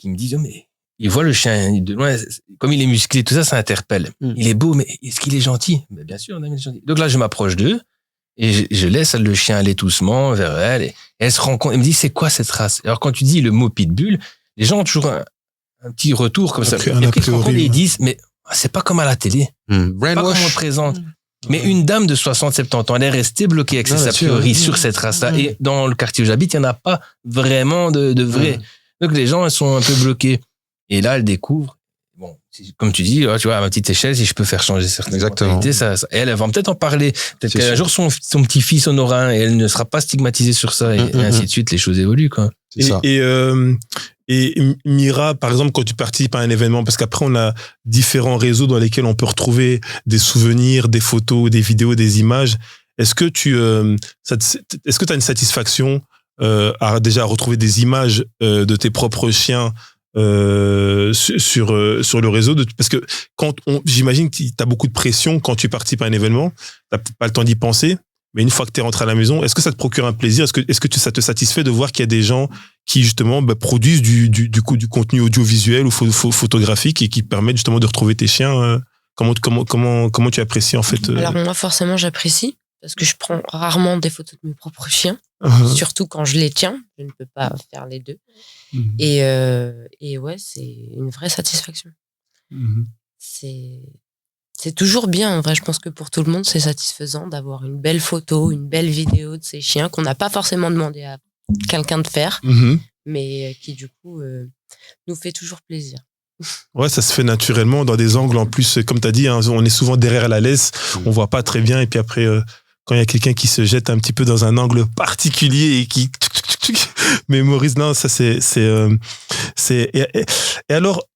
me disent, oh, mais ils voient le chien de loin, comme il est musclé, tout ça, ça interpelle. Il est beau, mais est-ce qu'il est gentil? Mais bien sûr, on a gentil. Donc là, je m'approche d'eux et je laisse le chien aller doucement vers elle, et elle se rend compte, elle me dit, c'est quoi cette race? Alors quand tu dis le mot pitbull, les gens ont toujours un petit retour comme ça. Et après, ils se rendent compte et ils disent, mais c'est pas comme à la télé. Brainwash. Pas comme on le présente. Mais une dame de 60-70 ans, elle est restée bloquée avec ses a priori sur cette race-là. Et dans le quartier où j'habite, il n'y en a pas vraiment de vrai. Donc les gens, ils sont un peu bloqués. Et là, elle découvre. Bon, comme tu dis, tu vois, à ma petite échelle, si je peux faire changer certaines mentalités, elle va peut-être en parler. Peut-être qu'un jour, son petit-fils en aura un et elle ne sera pas stigmatisée sur ça et ainsi de suite. Les choses évoluent, quoi. Et Mira, par exemple, quand tu participes à un événement, parce qu'après, on a différents réseaux dans lesquels on peut retrouver des souvenirs, des photos, des vidéos, des images. Est-ce que tu as une satisfaction à déjà retrouver des images de tes propres chiens sur le réseau, parce que j'imagine que tu as beaucoup de pression quand tu participes à un événement, tu n'as peut-être pas le temps d'y penser, mais une fois que tu es rentré à la maison, est-ce que ça te procure un plaisir? Est-ce que ça te satisfait de voir qu'il y a des gens qui justement produisent du contenu audiovisuel ou photographique et qui permettent justement de retrouver tes chiens? Comment tu apprécies en fait? Alors moi forcément j'apprécie parce que je prends rarement des photos de mes propres chiens, surtout quand je les tiens, je ne peux pas faire les deux. Et ouais, c'est une vraie satisfaction. C'est toujours bien, en vrai. Je pense que pour tout le monde, c'est satisfaisant d'avoir une belle photo, une belle vidéo de ses chiens qu'on n'a pas forcément demandé à quelqu'un de faire, mais qui du coup nous fait toujours plaisir. Ouais, ça se fait naturellement dans des angles en plus, comme tu as dit, hein, on est souvent derrière la laisse, on voit pas très bien, et puis après, quand il y a quelqu'un qui se jette un petit peu dans un angle particulier et qui mémorise, non, ça et alors,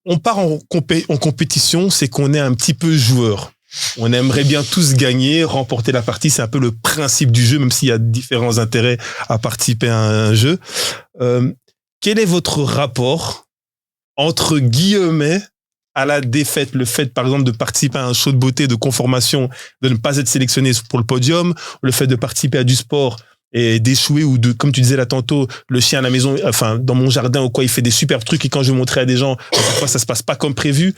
on part en compétition, c'est qu'on est un petit peu joueur. On aimerait bien tous gagner, remporter la partie. C'est un peu le principe du jeu, même s'il y a différents intérêts à participer à un jeu. Quel est votre rapport, entre guillemets, à la défaite? Le fait, par exemple, de participer à un show de beauté, de conformation, de ne pas être sélectionné pour le podium, le fait de participer à du sport et d'échouer, ou de, comme tu disais là tantôt, le chien à la maison, enfin dans mon jardin ou quoi, il fait des superbes trucs et quand je montrais à des gens, parfois ça se passe pas comme prévu.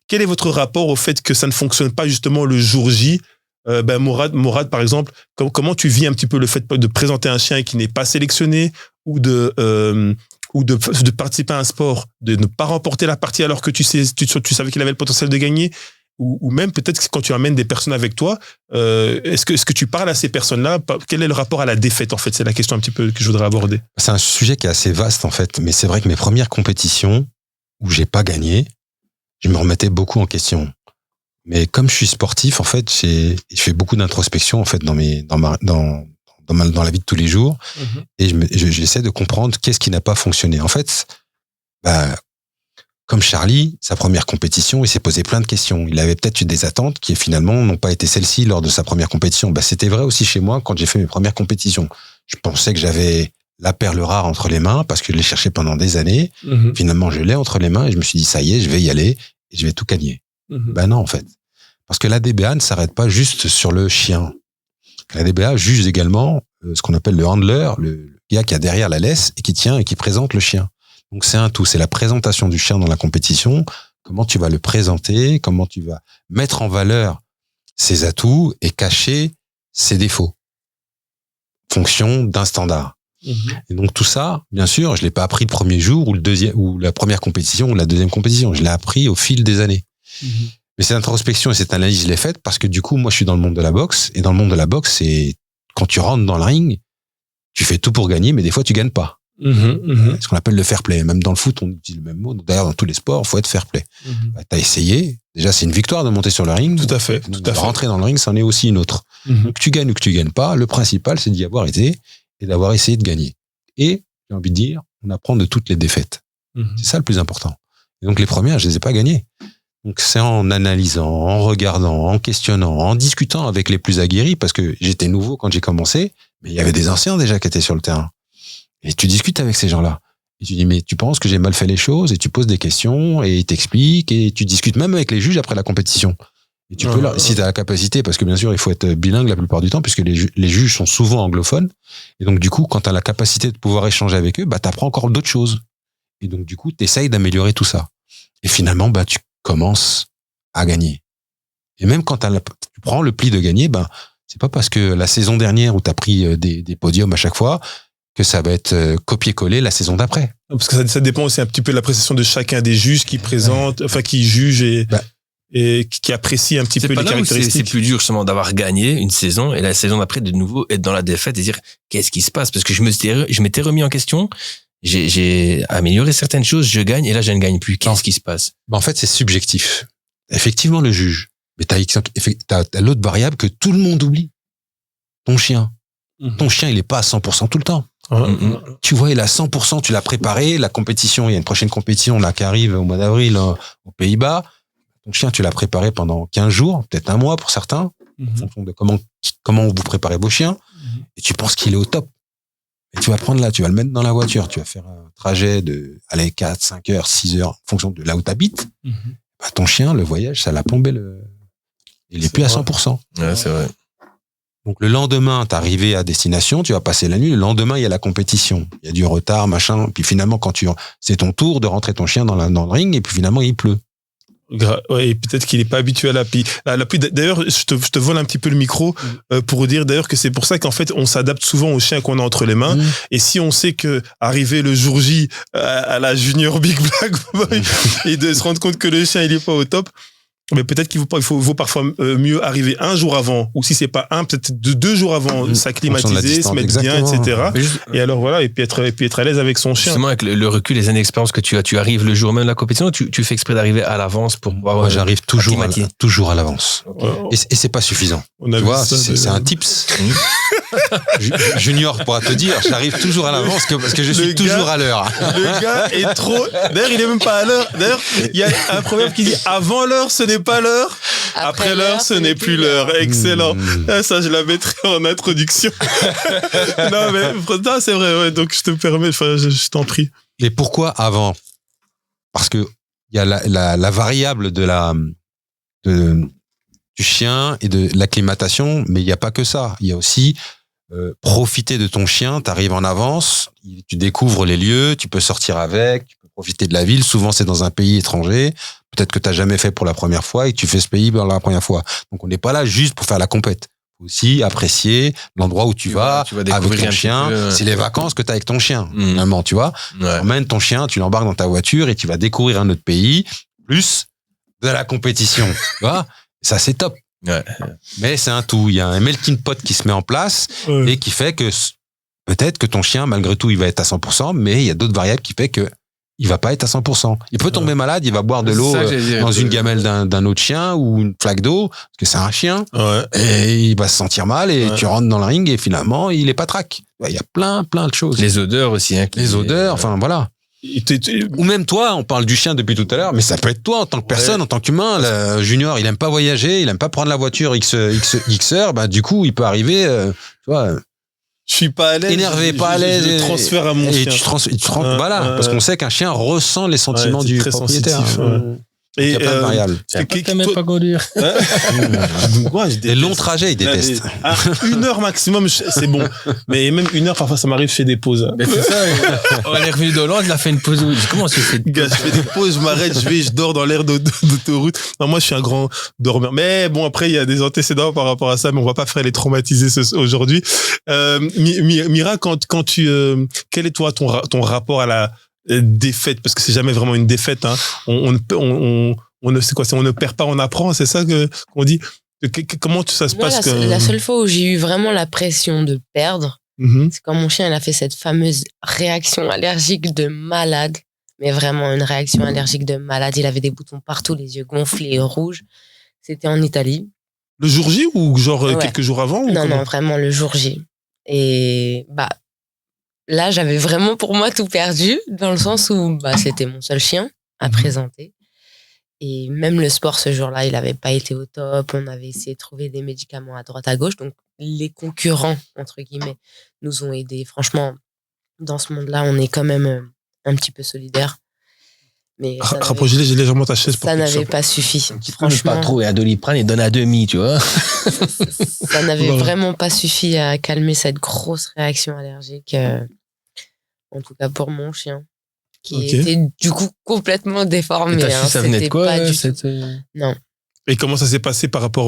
Quel est votre rapport au fait que ça ne fonctionne pas justement le jour J? Morad par exemple, comment tu vis un petit peu le fait de présenter un chien qui n'est pas sélectionné, ou de participer à un sport, de ne pas remporter la partie alors que tu savais qu'il avait le potentiel de gagner? Ou même peut-être que quand tu amènes des personnes avec toi, est-ce que tu parles à ces personnes-là? Quel est le rapport à la défaite, en fait? C'est la question un petit peu que je voudrais aborder. C'est un sujet qui est assez vaste, en fait. Mais c'est vrai que mes premières compétitions où j'ai pas gagné, je me remettais beaucoup en question. Mais comme je suis sportif, en fait, je fais beaucoup d'introspection, en fait, dans la vie de tous les jours. Et j'essaie de comprendre qu'est-ce qui n'a pas fonctionné. En fait, comme Charlie, sa première compétition, il s'est posé plein de questions. Il avait peut-être eu des attentes qui finalement n'ont pas été celles-ci lors de sa première compétition. C'était vrai aussi chez moi quand j'ai fait mes premières compétitions. Je pensais que j'avais la perle rare entre les mains parce que je l'ai cherché pendant des années. Finalement, je l'ai entre les mains et je me suis dit, ça y est, je vais y aller et je vais tout gagner. Non, en fait. Parce que la DBA ne s'arrête pas juste sur le chien. La DBA juge également ce qu'on appelle le handler, le gars qui a derrière la laisse et qui tient et qui présente le chien. Donc c'est un tout, c'est la présentation du chien dans la compétition, comment tu vas le présenter, comment tu vas mettre en valeur ses atouts et cacher ses défauts, fonction d'un standard. Et donc tout ça, bien sûr, je l'ai pas appris le premier jour ou la première compétition ou la deuxième compétition, je l'ai appris au fil des années. Mais cette introspection et cette analyse, je l'ai faite parce que du coup, moi je suis dans le monde de la boxe, et dans le monde de la boxe, c'est quand tu rentres dans le ring, tu fais tout pour gagner, mais des fois tu gagnes pas. Ce qu'on appelle le fair play. Même dans le foot, on utilise le même mot. Donc, d'ailleurs, dans tous les sports, il faut être fair play. T'as essayé. Déjà, c'est une victoire de monter sur le ring. Tout à fait. Rentrer dans le ring, c'en est aussi une autre. Donc, que tu gagnes ou que tu gagnes pas, le principal, c'est d'y avoir été et d'avoir essayé de gagner. Et, j'ai envie de dire, on apprend de toutes les défaites. C'est ça le plus important. Et donc, les premières, je les ai pas gagnées. Donc, c'est en analysant, en regardant, en questionnant, en discutant avec les plus aguerris, parce que j'étais nouveau quand j'ai commencé, mais il y avait des anciens déjà qui étaient sur le terrain. Et tu discutes avec ces gens-là. Et tu dis, mais tu penses que j'ai mal fait les choses? Et tu poses des questions, et ils t'expliquent, et tu discutes même avec les juges après la compétition. Et tu peux si tu as la capacité, parce que bien sûr, il faut être bilingue la plupart du temps, puisque les juges sont souvent anglophones. Et donc, du coup, quand tu as la capacité de pouvoir échanger avec eux, tu apprends encore d'autres choses. Et donc, du coup, tu essayes d'améliorer tout ça. Et finalement, tu commences à gagner. Et même quand tu prends le pli de gagner, c'est pas parce que la saison dernière où tu as pris des podiums à chaque fois, que ça va être copier-coller la saison d'après. Parce que ça dépend aussi un petit peu de l'appréciation de chacun des juges qui présentent, enfin qui jugent et... et qui apprécie un petit peu les caractéristiques. C'est plus dur justement d'avoir gagné une saison et la saison d'après de nouveau être dans la défaite et dire qu'est-ce qui se passe, parce que je m'étais remis en question, j'ai amélioré certaines choses, je gagne et là je ne gagne plus. Qu'est-ce qui se passe? En fait, c'est subjectif. Effectivement, le juge. Mais t'as l'autre variable que tout le monde oublie. Ton chien. Ton chien, il est pas à 100% tout le temps. Tu vois, il est à 100%, tu l'as préparé, la compétition, il y a une prochaine compétition là qui arrive au mois d'avril aux Pays-Bas. Ton chien, tu l'as préparé pendant 15 jours, peut-être un mois pour certains, en fonction de comment vous préparez vos chiens, et tu penses qu'il est au top. Et tu vas prendre là, tu vas le mettre dans la voiture, tu vas faire un trajet de 4, 5 heures, 6 heures, en fonction de là où tu habites. Bah, ton chien, le voyage, ça l'a plombé. Il est plus à 100%. Ouais, c'est vrai. Donc le lendemain, t'es arrivé à destination, tu vas passer la nuit. Le lendemain, il y a la compétition, il y a du retard, machin. Puis finalement, c'est ton tour de rentrer ton chien dans le ring, et puis finalement, il pleut. Ouais, et peut-être qu'il n'est pas habitué à la pluie. La pluie. D'ailleurs, je te vole un petit peu le micro pour dire d'ailleurs que c'est pour ça qu'en fait, on s'adapte souvent aux chiens qu'on a entre les mains. Et si on sait que arriver le jour J à la Junior Big Black Boy et de se rendre compte que le chien il est pas au top. Mais peut-être qu'il vaut parfois mieux arriver un jour avant, ou si c'est pas peut-être 2 jours avant, s'acclimatiser, se mettre bien, etc. Et alors voilà, et puis être à l'aise avec son chien. Justement, avec le recul, les années d'expérience que tu as, tu arrives le jour même de la compétition, tu fais exprès d'arriver à l'avance pour pouvoir. Moi, j'arrive toujours à l'avance. Et c'est pas suffisant. Tu vois, c'est un tips. Junior pourra te dire, j'arrive toujours à l'avance parce que je suis toujours à l'heure. Le gars est trop. D'ailleurs, il est même pas à l'heure. D'ailleurs, il y a un proverbe qui dit avant l'heure, ce n'est pas l'heure. Après l'heure, ce n'est plus l'heure. Excellent. Ça, je la mettrai en introduction. Non, mais c'est vrai. Ouais, donc, je te permets. Je t'en prie. Et pourquoi avant? Parce que il y a la variable du chien et de l'acclimatation, mais il n'y a pas que ça. Il y a aussi profiter de ton chien. Tu arrives en avance, tu découvres les lieux, tu peux sortir avec, tu peux profiter de la ville. Souvent, c'est dans un pays étranger. Peut-être que tu n'as jamais fait pour la première fois et que tu fais ce pays pour la première fois. Donc, on n'est pas là juste pour faire la compète. Faut aussi apprécier l'endroit où tu vas avec ton chien. C'est les vacances que tu as avec ton chien, finalement, tu vois. Tu emmènes ton chien, tu l'embarques dans ta voiture et tu vas découvrir un autre pays, plus de la compétition. Tu vois, ça, c'est top. Ouais. Mais c'est un tout. Il y a un melting pot qui se met en place et qui fait que peut-être que ton chien, malgré tout, il va être à 100%, mais il y a d'autres variables qui fait que il va pas être à 100%. Il peut tomber malade, il va boire de l'eau dans une gamelle d'un autre chien ou une flaque d'eau, parce que c'est un chien, et il va se sentir mal et tu rentres dans le ring et finalement, il est pas track. Il y a plein de choses. Les odeurs aussi. Les odeurs, enfin voilà. Ou même toi, on parle du chien depuis tout à l'heure, mais ça peut être toi en tant que personne, en tant qu'humain. Le Junior, il aime pas voyager, il aime pas prendre la voiture X heures, bah du coup, il peut arriver, tu vois. Je suis pas à l'aise. Énervé, pas à l'aise. Je transfère à mon chien. Voilà, parce qu'on sait qu'un chien ressent les sentiments du propriétaire. Et il y a plein de variables. T'aimes pas conduire. Des longs trajets, ils détestent. 1 heure maximum, c'est bon. Mais même 1 heure, parfois, ça m'arrive, je fais des pauses. Mais c'est ça. On est revenu d'Hollande, il a fait une pause. Comment tu fais? Gars, je fais des pauses, je m'arrête, je dors dans l'air d'autoroute. Non, moi, je suis un grand dormeur. Mais bon, après, il y a des antécédents par rapport à ça, mais on va pas faire les traumatiser aujourd'hui. Mira, quel est toi ton rapport à la défaite, parce que c'est jamais vraiment une défaite, hein. On c'est quoi, on ne perd pas, on apprend, c'est ça qu'on dit. Comment ça se passe la seule fois où j'ai eu vraiment la pression de perdre, c'est quand mon chien il a fait cette fameuse réaction allergique de malade, mais vraiment une réaction allergique de malade. Il avait des boutons partout, les yeux gonflés, rouges. C'était en Italie. Le jour J ou genre quelques jours avant ou Non, vraiment le jour J. Et là, j'avais vraiment pour moi tout perdu, dans le sens où c'était mon seul chien à présenter. Et même le sport, ce jour-là, il n'avait pas été au top. On avait essayé de trouver des médicaments à droite, à gauche. Donc, les concurrents, entre guillemets, nous ont aidés. Franchement, dans ce monde-là, on est quand même un petit peu solidaires. Mais rapprochez légèrement ta chaise. Ça n'avait pas suffi. Franchement, pas trop. Et à Doliprane, il donne à demi, tu vois. Ça n'avait vraiment pas suffi à calmer cette grosse réaction allergique. En tout cas pour mon chien, qui était du coup complètement déformé. Ça venait de quoi Non. Et comment ça s'est passé par rapport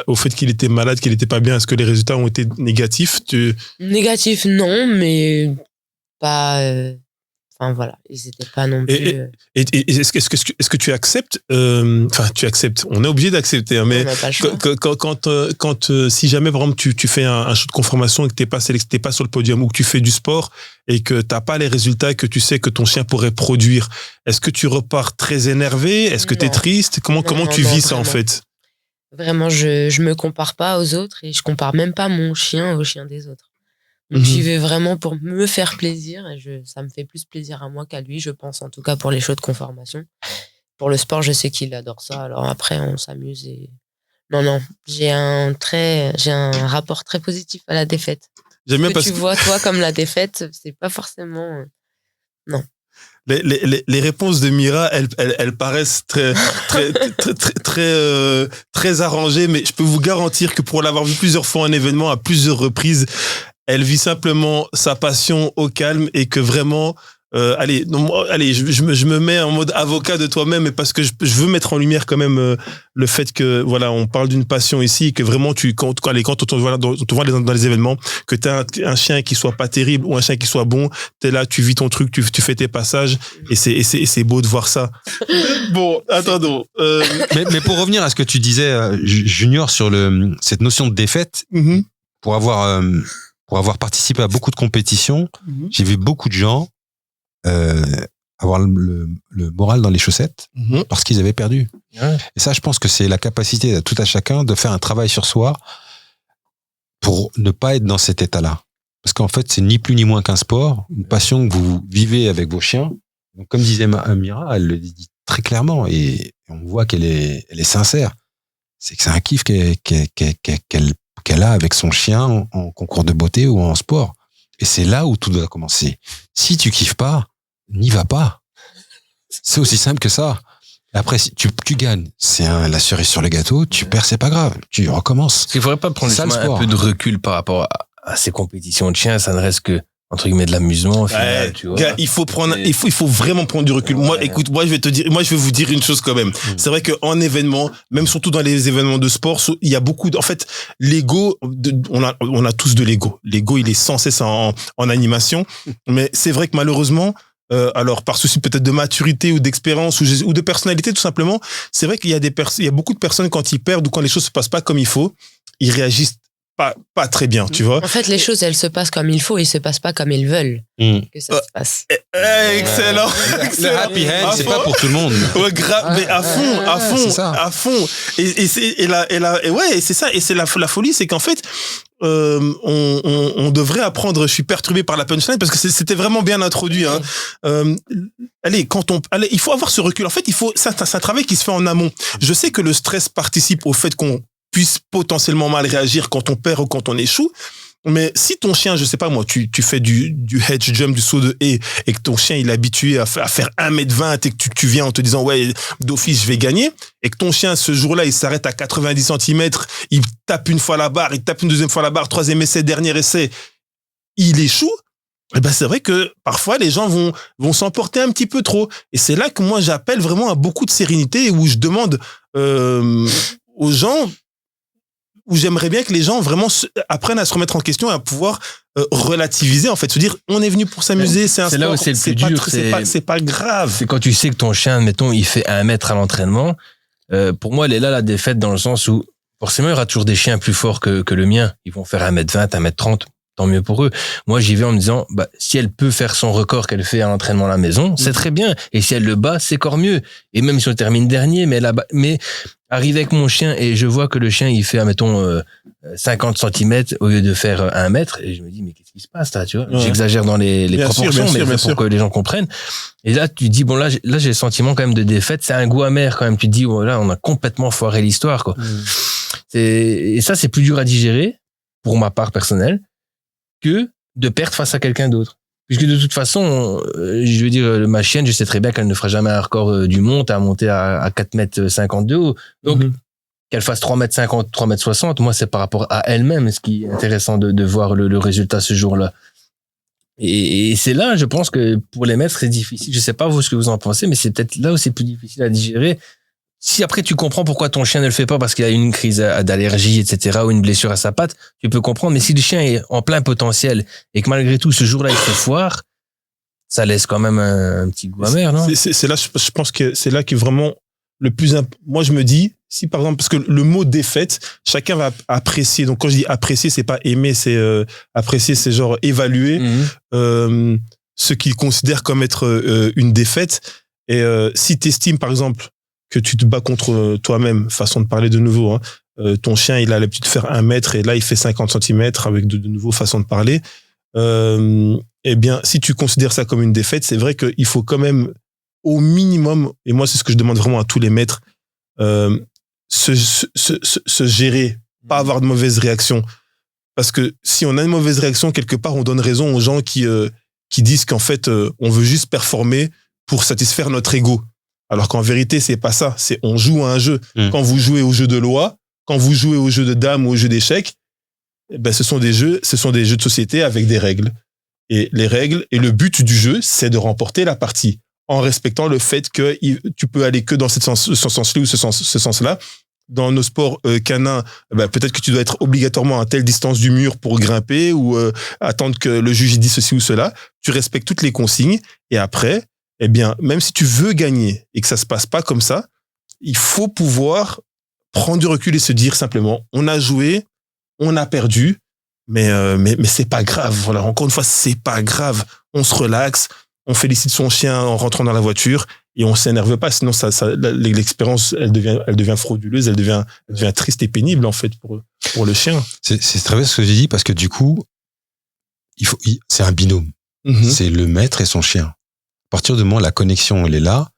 au fait qu'il était malade, qu'il n'était pas bien? Est-ce que les résultats ont été négatifs? Négatifs, non, mais pas... Enfin voilà, ils n'étaient pas non plus. Et est-ce que tu acceptes, tu acceptes, on est obligé d'accepter, hein, mais quand si jamais par exemple tu fais un shoot de conformation et que t'es pas sur le podium ou que tu fais du sport et que t'as pas les résultats que tu sais que ton chien pourrait produire, est-ce que tu repars très énervé? Est-ce que t'es triste? Comment tu vis ça en fait? Vraiment, je me compare pas aux autres et je compare même pas mon chien au chien des autres. Donc j'y vais vraiment pour me faire plaisir et ça me fait plus plaisir à moi qu'à lui, je pense, en tout cas pour les shows de conformation. Pour le sport, je sais qu'il adore ça, alors après on s'amuse et non, j'ai un rapport très positif à la défaite. J'aime bien parce que tu vois toi comme la défaite, c'est pas forcément non. Les réponses de Mira, elles paraissent très arrangées, mais je peux vous garantir que pour l'avoir vu plusieurs fois en événement, à plusieurs reprises, elle vit simplement sa passion au calme et que vraiment, je me mets en mode avocat de toi-même, parce que je veux mettre en lumière quand même le fait que voilà, on parle d'une passion ici et que vraiment quand on te voit dans les événements, que t'as un chien qui soit pas terrible ou un chien qui soit bon, t'es là, tu vis ton truc, tu fais tes passages et c'est beau de voir ça. Bon, attendons. Mais pour revenir à ce que tu disais, Junior, sur cette notion de défaite, pour avoir participé à beaucoup de compétitions, j'ai vu beaucoup de gens avoir le moral dans les chaussettes parce qu'ils avaient perdu. Ouais. Et ça, je pense que c'est la capacité de tout à chacun de faire un travail sur soi pour ne pas être dans cet état-là. Parce qu'en fait, c'est ni plus ni moins qu'un sport, une passion que vous vivez avec vos chiens. Donc, comme disait Mira, elle le dit très clairement et on voit qu'elle est sincère. C'est que c'est un kiff qu'elle a avec son chien en concours de beauté ou en sport. Et c'est là où tout doit commencer. Si tu kiffes pas, n'y va pas. C'est aussi simple que ça. Après, si tu gagnes, c'est la cerise sur le gâteau. Tu perds, c'est pas grave. Tu recommences. Il faudrait pas prendre un peu de recul par rapport à ces compétitions de chiens. Ça ne reste que, entre guillemets, de l'amusement au final, tu vois. Gars, il faut vraiment prendre du recul. Moi, écoute, je vais vous dire une chose quand même. C'est vrai qu'en événement, même surtout dans les événements de sport, il y a beaucoup en fait, l'ego, on a tous de l'ego. L'ego, il est sans cesse en animation. Mais c'est vrai que malheureusement, alors par souci peut-être de maturité ou d'expérience ou de personnalité tout simplement, c'est vrai qu'il y a beaucoup de personnes quand ils perdent ou quand les choses se passent pas comme il faut, ils réagissent pas très bien, tu vois. En fait, les choses, elles se passent comme il faut, ils se passent pas comme ils veulent que ça se passe. Excellent. Le happy end, c'est pas pour tout le monde. Ouais, mais à fond. Et c'est ça. Et c'est la folie, c'est qu'en fait, on devrait apprendre. Je suis perturbé par la punchline parce que c'était vraiment bien introduit. Hein. Il faut avoir ce recul. En fait, c'est un travail qui se fait en amont. Je sais que le stress participe au fait qu'on puisse potentiellement mal réagir quand on perd ou quand on échoue. Mais si ton chien, je sais pas moi, tu fais du hedge jump, du saut de haie, et que ton chien il est habitué à faire 1m20 et que tu viens en te disant ouais, d'office je vais gagner, et que ton chien ce jour-là il s'arrête à 90 cm, il tape une fois la barre, il tape une deuxième fois la barre, troisième essai, dernier essai, il échoue, et ben c'est vrai que parfois les gens vont s'emporter un petit peu trop. Et c'est là que moi j'appelle vraiment à beaucoup de sérénité, où je demande aux gens, où j'aimerais bien que les gens vraiment apprennent à se remettre en question et à pouvoir relativiser, en fait, se dire on est venu pour s'amuser, c'est un sport, là où c'est le plus dur, c'est pas grave. C'est quand tu sais que ton chien, mettons, il fait 1 mètre à l'entraînement. Pour moi, elle est là la défaite, dans le sens où forcément il y aura toujours des chiens plus forts que le mien. Ils vont faire 1m20, 1m30, tant mieux pour eux. Moi, j'y vais en me disant, si elle peut faire son record qu'elle fait à l'entraînement à la maison, c'est très bien. Et si elle le bat, c'est encore mieux. Et même si on termine dernier, mais arrive avec mon chien et je vois que le chien, il fait, admettons, 50 cm au lieu de faire 1 mètre. Et je me dis, mais qu'est-ce qui se passe, là, tu vois? Ouais. J'exagère dans les proportions, mais pour que les gens comprennent. Et là, tu dis, bon, là, j'ai le sentiment quand même de défaite. C'est un goût amer quand même. Tu te dis, oh, là, on a complètement foiré l'histoire, quoi. Et ça, c'est plus dur à digérer, pour ma part personnelle, que de perdre face à quelqu'un d'autre. Puisque de toute façon, je veux dire, ma chienne, je sais très bien qu'elle ne fera jamais un record du monde à monter à 4,50 m de haut. Donc, qu'elle fasse 3,50 m, 3,60 m, moi, c'est par rapport à elle-même, ce qui est intéressant de voir le résultat ce jour-là. Et c'est là, je pense que pour les maîtres, c'est difficile. Je sais pas vous ce que vous en pensez, mais c'est peut-être là où c'est plus difficile à digérer. Si après tu comprends pourquoi ton chien ne le fait pas parce qu'il a une crise d'allergie, etc., ou une blessure à sa patte, tu peux comprendre. Mais si le chien est en plein potentiel et que malgré tout ce jour-là il se foire, ça laisse quand même un petit goût amer, non? C'est là, je pense que c'est là que vraiment le plus moi, je me dis, si par exemple, parce que le mot défaite, chacun va apprécier. Donc, quand je dis apprécier, c'est pas aimer, c'est apprécier, c'est genre évaluer ce qu'il considère comme être une défaite. Et si tu estimes, par exemple, que tu te bats contre toi-même, façon de parler de nouveau, hein, ton chien, il a l'habitude de faire 1 mètre et là, il fait 50 cm avec de nouveau façon de parler. Eh bien, si tu considères ça comme une défaite, c'est vrai qu'il faut quand même, au minimum, et moi, c'est ce que je demande vraiment à tous les maîtres, se gérer, pas avoir de mauvaises réactions. Parce que si on a une mauvaise réaction, quelque part, on donne raison aux gens qui disent qu'en fait, on veut juste performer pour satisfaire notre ego. Alors qu'en vérité, c'est pas ça. C'est on joue à un jeu. Quand vous jouez au jeu de loi, quand vous jouez au jeu de dames ou au jeu d'échecs, ben, ce sont des jeux de société avec des règles. Et les règles et le but du jeu, c'est de remporter la partie en respectant le fait que tu peux aller que dans ce sens-là ou ce sens-là. Dans nos sports canins, ben, peut-être que tu dois être obligatoirement à telle distance du mur pour grimper ou attendre que le juge dise ceci ou cela. Tu respectes toutes les consignes et après, eh bien, même si tu veux gagner et que ça se passe pas comme ça, il faut pouvoir prendre du recul et se dire simplement, on a joué, on a perdu, mais c'est pas grave. Voilà, encore une fois, c'est pas grave. On se relaxe, on félicite son chien en rentrant dans la voiture et on s'énerve pas. Sinon, l'expérience, elle devient frauduleuse, elle devient triste et pénible en fait pour le chien. C'est très bien ce que j'ai dit parce que du coup, c'est un binôme. C'est le maître et son chien. À partir du moment où la connexion elle est là,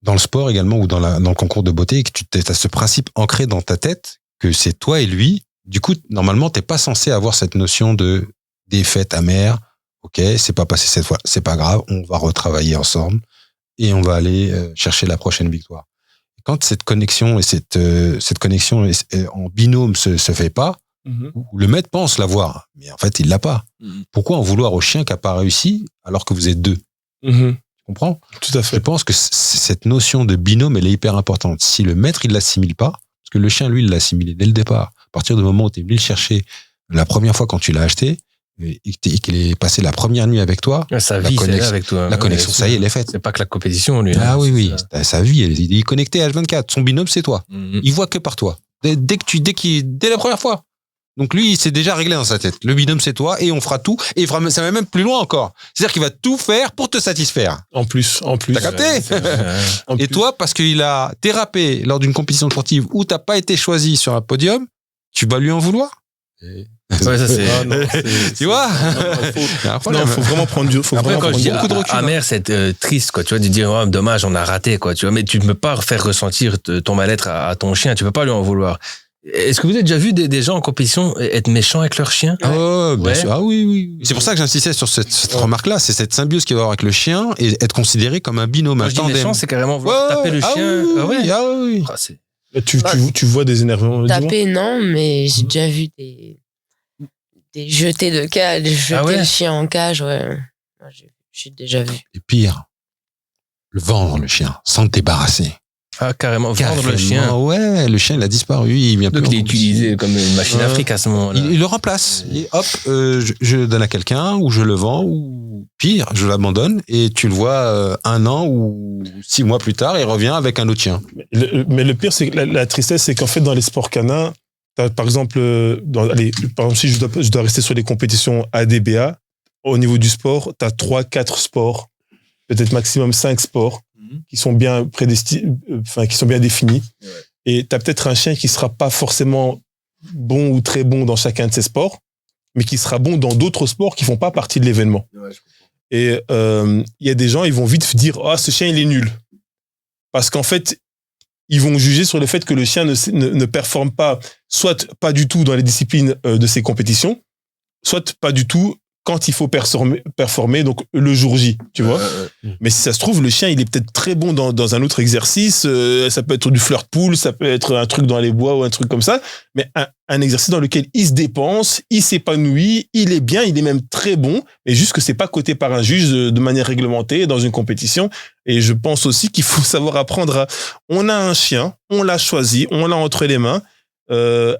dans le sport également ou dans le concours de beauté, que tu as ce principe ancré dans ta tête que c'est toi et lui. Du coup, normalement, t'es pas censé avoir cette notion de défaite amère. Ok, c'est pas passé cette fois, c'est pas grave, on va retravailler ensemble et on va aller chercher la prochaine victoire. Quand cette connexion et cette connexion en binôme se fait pas, le maître pense l'avoir, mais en fait, il l'a pas. Pourquoi en vouloir au chien qui a pas réussi alors que vous êtes deux? Tu comprends? Tout à fait. Je pense que cette notion de binôme, elle est hyper importante. Si le maître, il l'assimile pas, parce que le chien, lui, il l'a assimilé dès le départ. À partir du moment où tu es venu le chercher la première fois quand tu l'as acheté, et qu'il est passé la première nuit avec toi, sa vie, c'est avec toi. La connexion, ça y est, elle est faite. C'est pas que la compétition, lui. Ah oui. Sa vie, il est connecté à H24. Son binôme, c'est toi. Il voit que par toi. Dès la première fois. Donc lui, il s'est déjà réglé dans sa tête. Le binôme, c'est toi et on fera tout. Et ça va même plus loin encore. C'est-à-dire qu'il va tout faire pour te satisfaire. En plus. T'as capté? Et toi, parce qu'il a dérapé lors d'une compétition sportive où t'as pas été choisi sur un podium, tu vas lui en vouloir? Ouais, ça c'est. Tu vois? Il faut vraiment prendre du. Après, quand je dis amer, c'est triste, quoi. Tu vois, de dire, oh, dommage, on a raté, quoi. Tu vois, mais tu ne peux pas faire ressentir ton mal-être à ton chien. Tu peux pas lui en vouloir. Est-ce que vous avez déjà vu des gens en compétition être méchants avec leur chien? Oh, bien sûr. Ah oui. C'est pour ça que j'insistais sur cette remarque-là. C'est cette symbiose qu'il va y avoir avec le chien et être considéré comme un binôme. Quand je dis méchant, c'est carrément vouloir taper le chien. Oui. Tu vois des énervements. Taper, non, mais j'ai déjà vu des jetés de cage, jeter le chien en cage, ouais. J'ai déjà vu. Et pire, le vendre, le chien, sans te débarrasser. Ah, carrément, vendre le chien. Ouais, le chien, il a disparu. Donc, il est utilisé comme une machine à fric à ce moment-là. Il le remplace. Et hop, je donne à quelqu'un, ou je le vends, ou pire, je l'abandonne, et tu le vois 1 an ou 6 mois plus tard, il revient avec un autre chien. Mais le pire, c'est que la tristesse, c'est qu'en fait, dans les sports canins, par exemple, si je dois rester sur les compétitions ADBA, au niveau du sport, tu as 3-4 sports, peut-être maximum 5 sports, qui sont bien qui sont bien définis. Ouais. Et tu as peut-être un chien qui sera pas forcément bon ou très bon dans chacun de ces sports, mais qui sera bon dans d'autres sports qui font pas partie de l'événement. Ouais, et il y a des gens, ils vont vite dire « Ah, ce chien, il est nul ». Parce qu'en fait, ils vont juger sur le fait que le chien ne performe pas, soit pas du tout dans les disciplines de ses compétitions, soit pas du tout quand il faut performer, donc le jour J, tu vois. Mais si ça se trouve, le chien, il est peut-être très bon dans un autre exercice. Ça peut être du flirt pool, ça peut être un truc dans les bois ou un truc comme ça. Mais un exercice dans lequel il se dépense, il s'épanouit, il est bien, il est même très bon. Mais juste que c'est pas coté par un juge de manière réglementée dans une compétition. Et je pense aussi qu'il faut savoir apprendre on a un chien, on l'a choisi, on l'a entre les mains.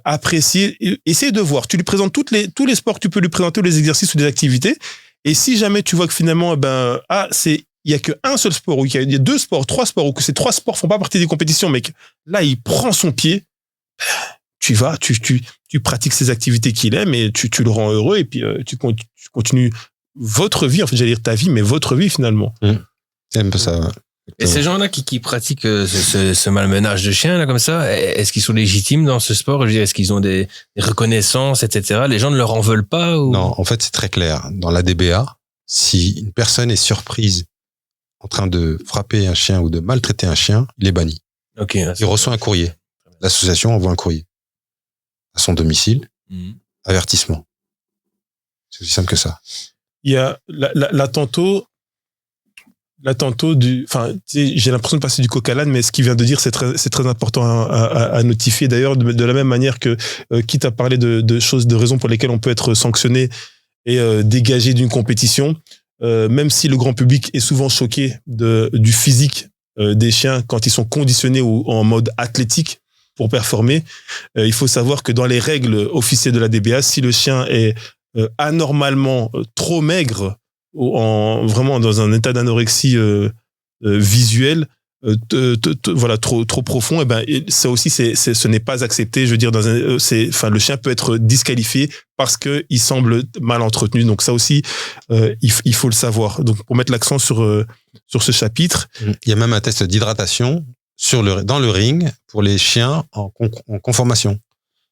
Apprécier, essayer de voir. Tu lui présentes tous les sports que tu peux lui présenter, ou les exercices ou les activités, Et si jamais tu vois que finalement, il y a qu'un seul sport, ou il y a 2 sports, 3 sports, ou que ces 3 sports font pas partie des compétitions, mais que là, il prend son pied, tu vas, tu pratiques ces activités qu'il aime et tu le rends heureux et puis tu continues votre vie, en fait, j'allais dire ta vie, mais votre vie finalement. C'est un peu ça. Ouais. Et ces gens-là qui pratiquent ce malmenage de chiens, là, comme ça, est-ce qu'ils sont légitimes dans ce sport? Je veux dire, est-ce qu'ils ont des reconnaissances, etc.? Les gens ne leur en veulent pas ou... Non, en fait, c'est très clair. Dans la DBA, si une personne est surprise en train de frapper un chien ou de maltraiter un chien, il est banni. Okay, il reçoit un courrier. L'association envoie un courrier à son domicile. Avertissement. C'est aussi simple que ça. Il y a là tantôt j'ai l'impression de passer du coq à l'âne, mais ce qu'il vient de dire, c'est très important à notifier. D'ailleurs, de la même manière que, quitte à parler de choses, de raisons pour lesquelles on peut être sanctionné et dégagé d'une compétition, même si le grand public est souvent choqué du physique des chiens quand ils sont conditionnés ou en mode athlétique pour performer, il faut savoir que dans les règles officielles de la DBA, si le chien est anormalement trop maigre, vraiment dans un état d'anorexie visuelle, voilà, trop profond, ça aussi ce n'est pas accepté. Je veux dire, le chien peut être disqualifié parce que il semble mal entretenu. Donc ça aussi, il faut le savoir. Donc pour mettre l'accent sur ce chapitre, il y a même un test d'hydratation dans le ring pour les chiens en conformation.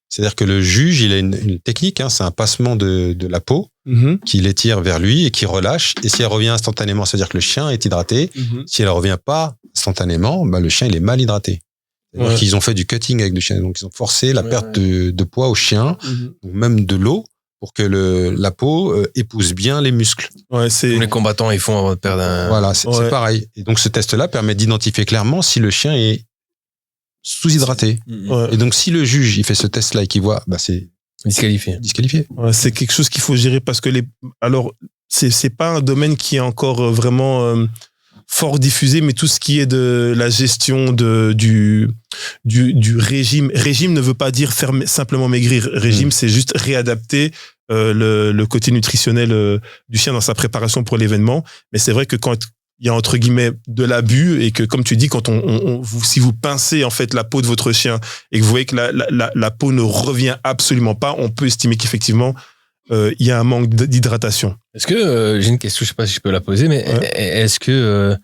C'est-à-dire que le juge, il a une technique, c'est un passement de la peau qui l'étire vers lui et qui relâche. Et si elle revient instantanément, c'est-à-dire que le chien est hydraté. Si elle ne revient pas instantanément, le chien, il est mal hydraté. C'est-à-dire qu'ils ont fait du cutting avec le chien. Donc, ils ont forcé la perte de poids au chien, ou même de l'eau, pour que la peau épouse bien les muscles. Comme les combattants, ils font avant de perdre un... Voilà, c'est pareil. Et donc, ce test-là permet d'identifier clairement si le chien est sous-hydraté. Et donc, si le juge, il fait ce test-là et qu'il voit, c'est disqualifié. Ouais, c'est quelque chose qu'il faut gérer parce que alors, c'est pas un domaine qui est encore vraiment fort diffusé, mais tout ce qui est de la gestion du régime. Régime ne veut pas dire simplement maigrir. Régime, c'est juste réadapter le côté nutritionnel du chien dans sa préparation pour l'événement. Mais c'est vrai que quand il y a entre guillemets de l'abus et que, comme tu dis, quand si vous pincez en fait la peau de votre chien et que vous voyez que la peau ne revient absolument pas, on peut estimer qu'effectivement il y a un manque d'hydratation. Est-ce que j'ai une question, je sais pas si je peux la poser, mais est-ce que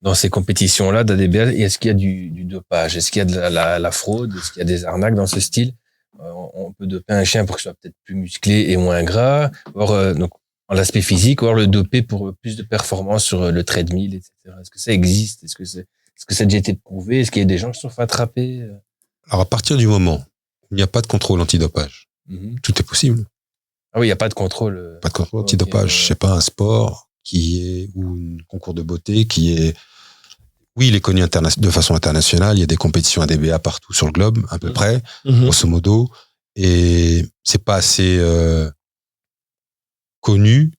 dans ces compétitions-là d'ADBA, est-ce qu'il y a du dopage? Est-ce qu'il y a de la fraude? Est-ce qu'il y a des arnaques dans ce style? On peut doper un chien pour qu'il soit peut-être plus musclé et moins gras, donc en l'aspect physique, ou alors le doper pour plus de performance sur le treadmill, etc. Est-ce que ça existe? Est-ce que ça a déjà été prouvé? Est-ce qu'il y a des gens qui se sont fait attraper? Alors, à partir du moment où il n'y a pas de contrôle antidopage, tout est possible. Ah oui, il n'y a pas de contrôle. Pas de contrôle antidopage. Je sais pas, un sport ou un concours de beauté oui, il est connu de façon internationale. Il y a des compétitions ADBA partout sur le globe, à peu près, grosso modo. Et c'est pas assez connu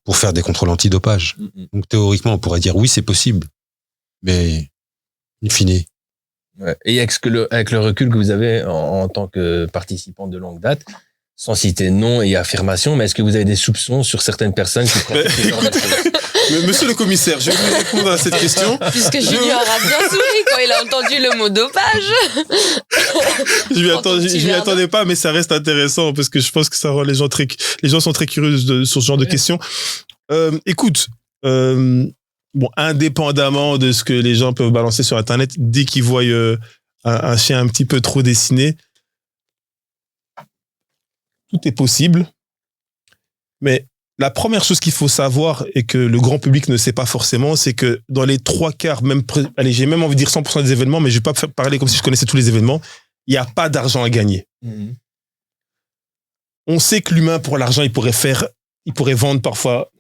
pour faire des contrôles antidopage. Donc théoriquement, on pourrait dire oui, c'est possible, mais in fine. Ouais. Et avec le recul que vous avez en tant que participant de longue date, sans citer nom et affirmation, mais est-ce que vous avez des soupçons sur certaines personnes qui pratiquent ce genre de choses? Monsieur le commissaire, je vais vous répondre à cette question. Puisque Junior a bien souri quand il a entendu le mot dopage. Je m'y attendais pas, mais ça reste intéressant parce que je pense que ça rend les gens sont très curieux sur ce genre de questions. Écoute, indépendamment de ce que les gens peuvent balancer sur Internet, dès qu'ils voient un chien un petit peu trop dessiné, tout est possible. Mais la première chose qu'il faut savoir et que le grand public ne sait pas forcément, c'est que dans les 3/4, j'ai même envie de dire 100% des événements, mais je vais pas parler comme si je connaissais tous les événements, il n'y a pas d'argent à gagner. On sait que l'humain, pour l'argent, il pourrait vendre parfois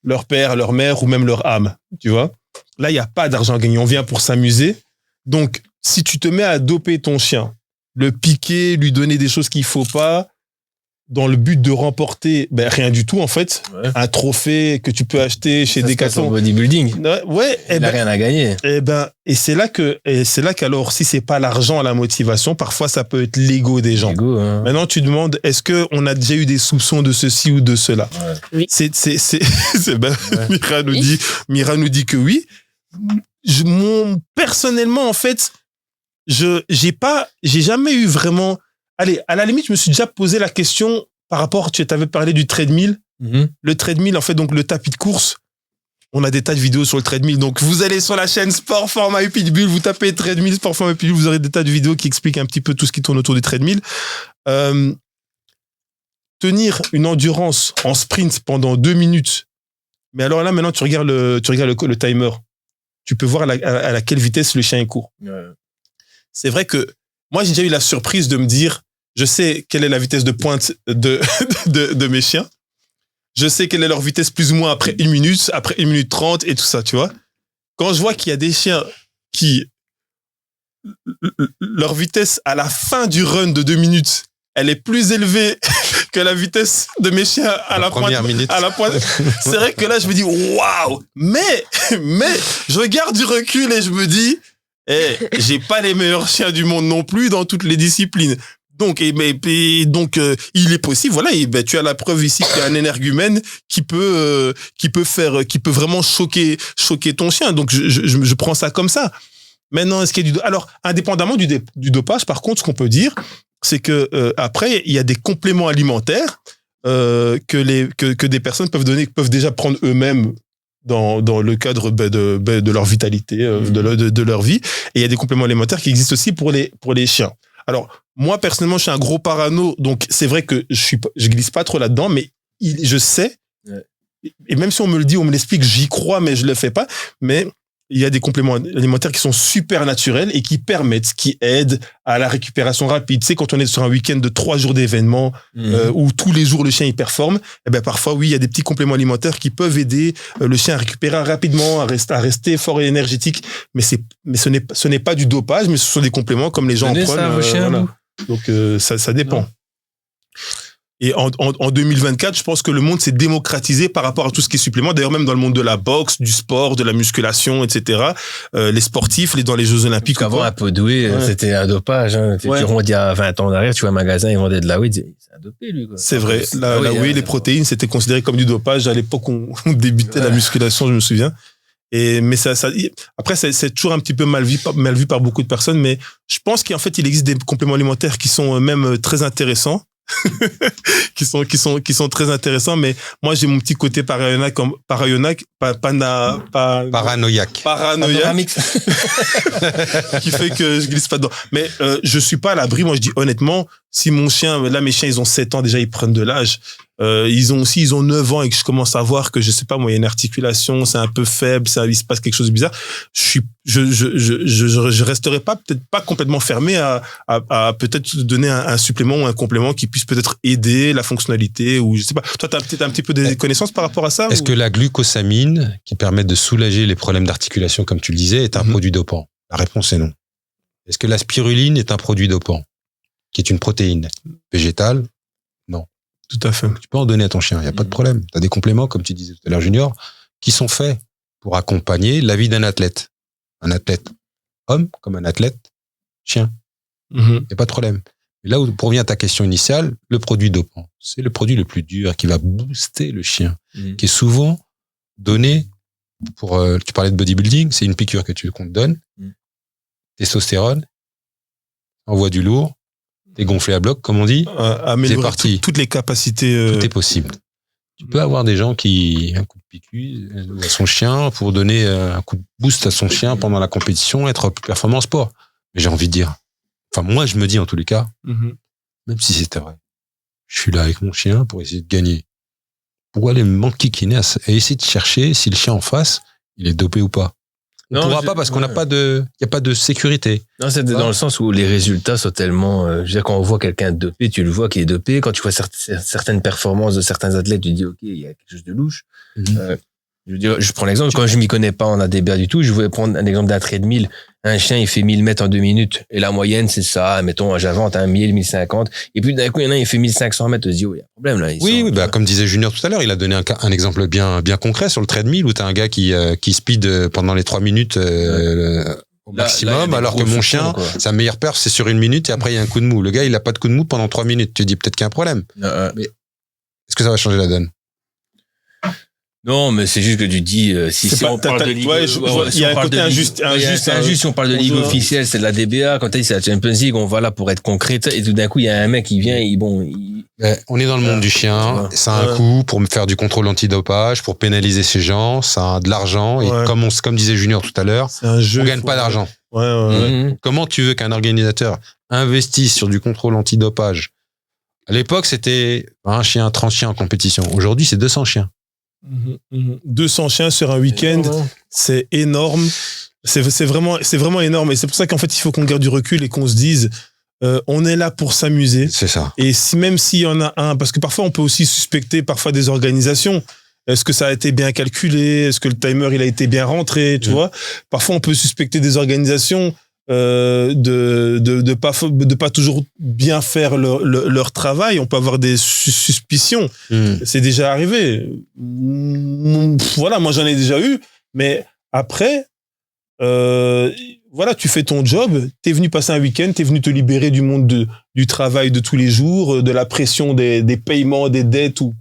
leur père, leur mère ou même leur âme, tu vois. Là, il n'y a pas d'argent à gagner. On vient pour s'amuser. Donc, si tu te mets à doper ton chien, le piquer, lui donner des choses qu'il faut pas, dans le but de remporter rien du tout en fait, un trophée que tu peux acheter chez Decathlon. Bodybuilding. Ouais, il n'a rien à gagner. Et c'est là qu'alors si c'est pas l'argent la motivation, parfois ça peut être l'ego des gens. Maintenant tu demandes est-ce que on a déjà eu des soupçons de ceci ou de cela. Oui. Mira nous dit que oui. Personnellement en fait, j'ai jamais eu vraiment. Allez, à la limite, je me suis déjà posé la question par rapport, tu avais parlé du treadmill. Le treadmill, en fait, donc le tapis de course. On a des tas de vidéos sur le treadmill. Donc, vous allez sur la chaîne Sport Format Pitbull, vous tapez treadmill, Sport Format Pitbull, vous aurez des tas de vidéos qui expliquent un petit peu tout ce qui tourne autour du treadmill. Tenir une endurance en sprint pendant 2 minutes. Mais alors là, maintenant, tu regardes le timer. Tu peux voir à laquelle vitesse le chien court. C'est vrai que moi, j'ai déjà eu la surprise de me dire, je sais quelle est la vitesse de pointe de mes chiens. Je sais quelle est leur vitesse plus ou moins après 1 minute, après 1 minute 30 et tout ça, tu vois. Quand je vois qu'il y a des chiens qui, leur vitesse à la fin du run de 2 minutes, elle est plus élevée que la vitesse de mes chiens à la pointe. C'est vrai que là, je me dis, waouh! Mais, je regarde du recul et je me dis, j'ai pas les meilleurs chiens du monde non plus dans toutes les disciplines. Donc, il est possible, voilà, tu as la preuve ici qu'il y a un énergumène qui peut vraiment choquer ton chien. Donc, je prends ça comme ça. Maintenant, est-ce qu'il y a alors, indépendamment du dopage, par contre, ce qu'on peut dire, c'est que, après, il y a des compléments alimentaires, que des personnes peuvent déjà prendre eux-mêmes dans le cadre de leur vitalité, de leur vie. Et il y a des compléments alimentaires qui existent aussi pour les chiens. Alors, moi, personnellement, je suis un gros parano, donc c'est vrai que je glisse pas trop là-dedans, mais je sais, et même si on me le dit, on me l'explique, j'y crois, mais je le fais pas, mais il y a des compléments alimentaires qui sont super naturels et qui aident à la récupération rapide. Tu sais, quand on est sur un week-end de 3 jours d'événements, où tous les jours le chien il performe, parfois, oui, il y a des petits compléments alimentaires qui peuvent aider le chien à récupérer rapidement, à rester fort et énergétique. Mais ce n'est pas du dopage, mais ce sont des compléments comme les gens en prennent. Voilà. Donc, ça dépend. Non. Et en 2024, je pense que le monde s'est démocratisé par rapport à tout ce qui est supplément. D'ailleurs, même dans le monde de la boxe, du sport, de la musculation, etc. Les sportifs, dans les Jeux Olympiques. Avant, à Podoué, c'était un dopage. Hein. Tu remontes il y a 20 ans en arrière, tu vois un magasin, ils vendaient de la weed. C'est un dopé, lui. Quoi. C'est vrai. La weed, les protéines, c'était considéré comme du dopage. À l'époque, on débutait la musculation, je me souviens. Mais après, c'est toujours un petit peu mal vu par beaucoup de personnes. Mais je pense qu'en fait, il existe des compléments alimentaires qui sont même très intéressants. qui sont très intéressants, mais moi j'ai mon petit côté paranoïaque qui fait que je glisse pas dedans. Mais je suis pas à l'abri. Moi je dis honnêtement, si mon chien, là mes chiens ils ont 7 ans déjà, ils prennent de l'âge. Ils ont 9 ans et que je commence à voir que je sais pas moi, il y a une articulation, c'est un peu faible, il se passe quelque chose de bizarre. Je resterai peut-être pas complètement fermé à peut-être donner un supplément ou un complément qui puisse peut-être aider la fonctionnalité ou je sais pas. Toi, t'as peut-être un petit peu des connaissances par rapport à ça? Est-ce que la glucosamine, qui permet de soulager les problèmes d'articulation, comme tu le disais, est un produit dopant? La réponse est non. Est-ce que la spiruline est un produit dopant, qui est une protéine végétale? Non. Tout à fait. Tu peux en donner à ton chien, il n'y a pas de problème. Tu as des compléments, comme tu disais tout à l'heure, Junior, qui sont faits pour accompagner la vie d'un athlète. Un athlète homme comme un athlète chien. Il n'y a pas de problème. Mais là où provient ta question initiale, le produit dopant, c'est le produit le plus dur qui va booster le chien, qui est souvent donné pour... tu parlais de bodybuilding, c'est une piqûre qu'on te donne. Testostérone, envoie du lourd, t'es gonflé à bloc, comme on dit. C'est parti. Toutes les capacités. Tout est possible. Tu peux avoir des gens qui un coup de piqûre à son chien pour donner un coup de boost à son chien pendant la compétition, être plus performant en sport. Mais j'ai envie de dire, enfin moi je me dis en tous les cas, même si c'était vrai, je suis là avec mon chien pour essayer de gagner. Pourquoi aller m'enquiquiner à essayer de chercher si le chien en face, il est dopé ou pas? On ne pourra pas parce qu'on n'a pas il n'y a pas de sécurité. Non, c'est dans le sens où les résultats sont tellement, je veux dire, quand on voit quelqu'un dopé, tu le vois qu'il est dopé. Quand tu vois certaines performances de certains athlètes, tu dis, OK, il y a quelque chose de louche. Je veux dire, je prends l'exemple, quand je m'y connais pas en ADBA du tout, je voulais prendre un exemple d'un treadmill. Un chien, il fait 1000 mètres en 2 minutes. Et la moyenne, c'est ça. Mettons, j'invente 1000, 1050. Et puis, d'un coup, il y en a, il fait 1500 mètres. Je dis, oh, il y a un problème, là. Oui, comme disait Junior tout à l'heure, il a donné un exemple bien concret sur le treadmill où t'as un gars qui speed pendant les 3 minutes, au maximum, là, alors que mon chien, sa meilleure perf, c'est sur 1 minute et après, il y a un coup de mou. Le gars, il a pas de coup de mou pendant 3 minutes. Tu te dis peut-être qu'il y a un problème. Mais est-ce que ça va changer la donne? Non, mais c'est juste que tu dis, si on parle de ligue, il y a un côté injuste, si on parle de ligue officielle, c'est de la DBA, quand c'est la Champions League, on va là pour être concret, et tout d'un coup, il y a un mec qui vient, on est dans le monde du chien, ça a un coût pour me faire du contrôle antidopage, pour pénaliser ces gens, ça a de l'argent, et comme disait Junior tout à l'heure, on gagne pas d'argent. Comment tu veux qu'un organisateur investisse sur du contrôle antidopage? À l'époque, c'était un chien, 30 chiens en compétition. Aujourd'hui, c'est 200 chiens. 200 chiens sur un week-end, c'est énorme. C'est vraiment énorme. Et c'est pour ça qu'en fait, il faut qu'on garde du recul et qu'on se dise, on est là pour s'amuser. C'est ça. Et même s'il y en a un, parce que parfois, on peut aussi suspecter parfois des organisations. Est-ce que ça a été bien calculé? Est-ce que le timer, il a été bien rentré? Tu vois? Parfois, on peut suspecter des organisations de pas toujours bien faire leur travail. On peut avoir des suspicions. C'est déjà arrivé. Voilà, moi j'en ai déjà eu, mais après voilà, tu fais ton job, t'es venu passer un week-end, t'es venu te libérer du monde du travail de tous les jours, de la pression des paiements, des dettes ou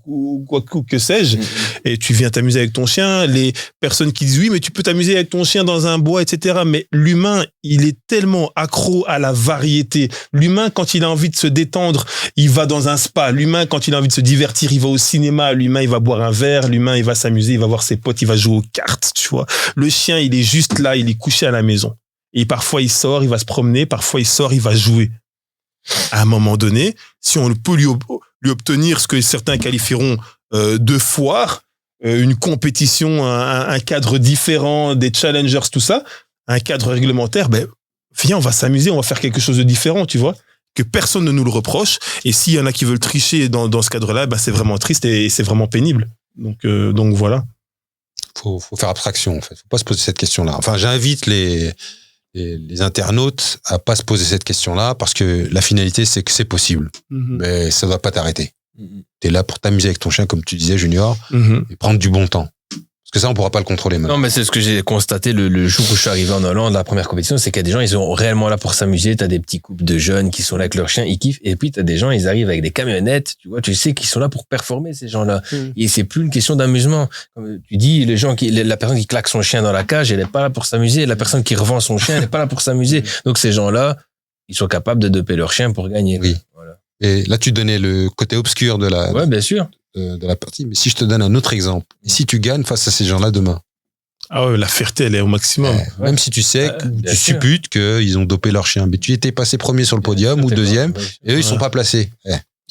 quoi que sais-je, et tu viens t'amuser avec ton chien. Les personnes qui disent oui, mais tu peux t'amuser avec ton chien dans un bois, etc. Mais l'humain, il est tellement accro à la variété. L'humain, quand il a envie de se détendre, il va dans un spa. L'humain, quand il a envie de se divertir, il va au cinéma. L'humain, il va boire un verre. L'humain, il va s'amuser, il va voir ses potes, il va jouer aux cartes, tu vois. Le chien, il est juste là, il est couché à la maison. Et parfois, il sort, il va se promener. Parfois, il sort, il va jouer. À un moment donné, si on peut lui obtenir ce que certains qualifieront de foire, une compétition, un cadre différent, des challengers, tout ça, un cadre réglementaire, viens, on va s'amuser, on va faire quelque chose de différent, tu vois, que personne ne nous le reproche. Et s'il y en a qui veulent tricher dans ce cadre-là, c'est vraiment triste et c'est vraiment pénible. Donc voilà. Faut faire abstraction, en fait. Faut pas se poser cette question-là. Enfin, j'invite les internautes à pas se poser cette question-là parce que la finalité, c'est que c'est possible. Mais ça va pas t'arrêter. T'es là pour t'amuser avec ton chien, comme tu disais, Junior, et prendre du bon temps. Parce que ça, on pourra pas le contrôler maintenant. Non, mais c'est ce que j'ai constaté le jour où je suis arrivé en Hollande, la première compétition, c'est qu'il y a des gens, ils sont réellement là pour s'amuser. T'as des petits couples de jeunes qui sont là avec leurs chiens, ils kiffent. Et puis, t'as des gens, ils arrivent avec des camionnettes, tu vois, tu sais qu'ils sont là pour performer, ces gens-là. Et c'est plus une question d'amusement. Comme tu dis, la personne qui claque son chien dans la cage, elle est pas là pour s'amuser. La personne qui revend son chien, elle est pas là pour s'amuser. Donc, ces gens-là, ils sont capables de doper leur chien pour gagner. Oui. Voilà. Et là, tu donnais le côté obscur de la, ouais, bien sûr. De la partie. Mais si je te donne un autre exemple, et si tu gagnes face à ces gens-là demain? Ah ouais, la fierté, elle est au maximum. Même si tu sais, tu supputes qu'ils ont dopé leur chien. Mais tu étais passé premier sur le podium ou deuxième, et eux, ils sont pas placés.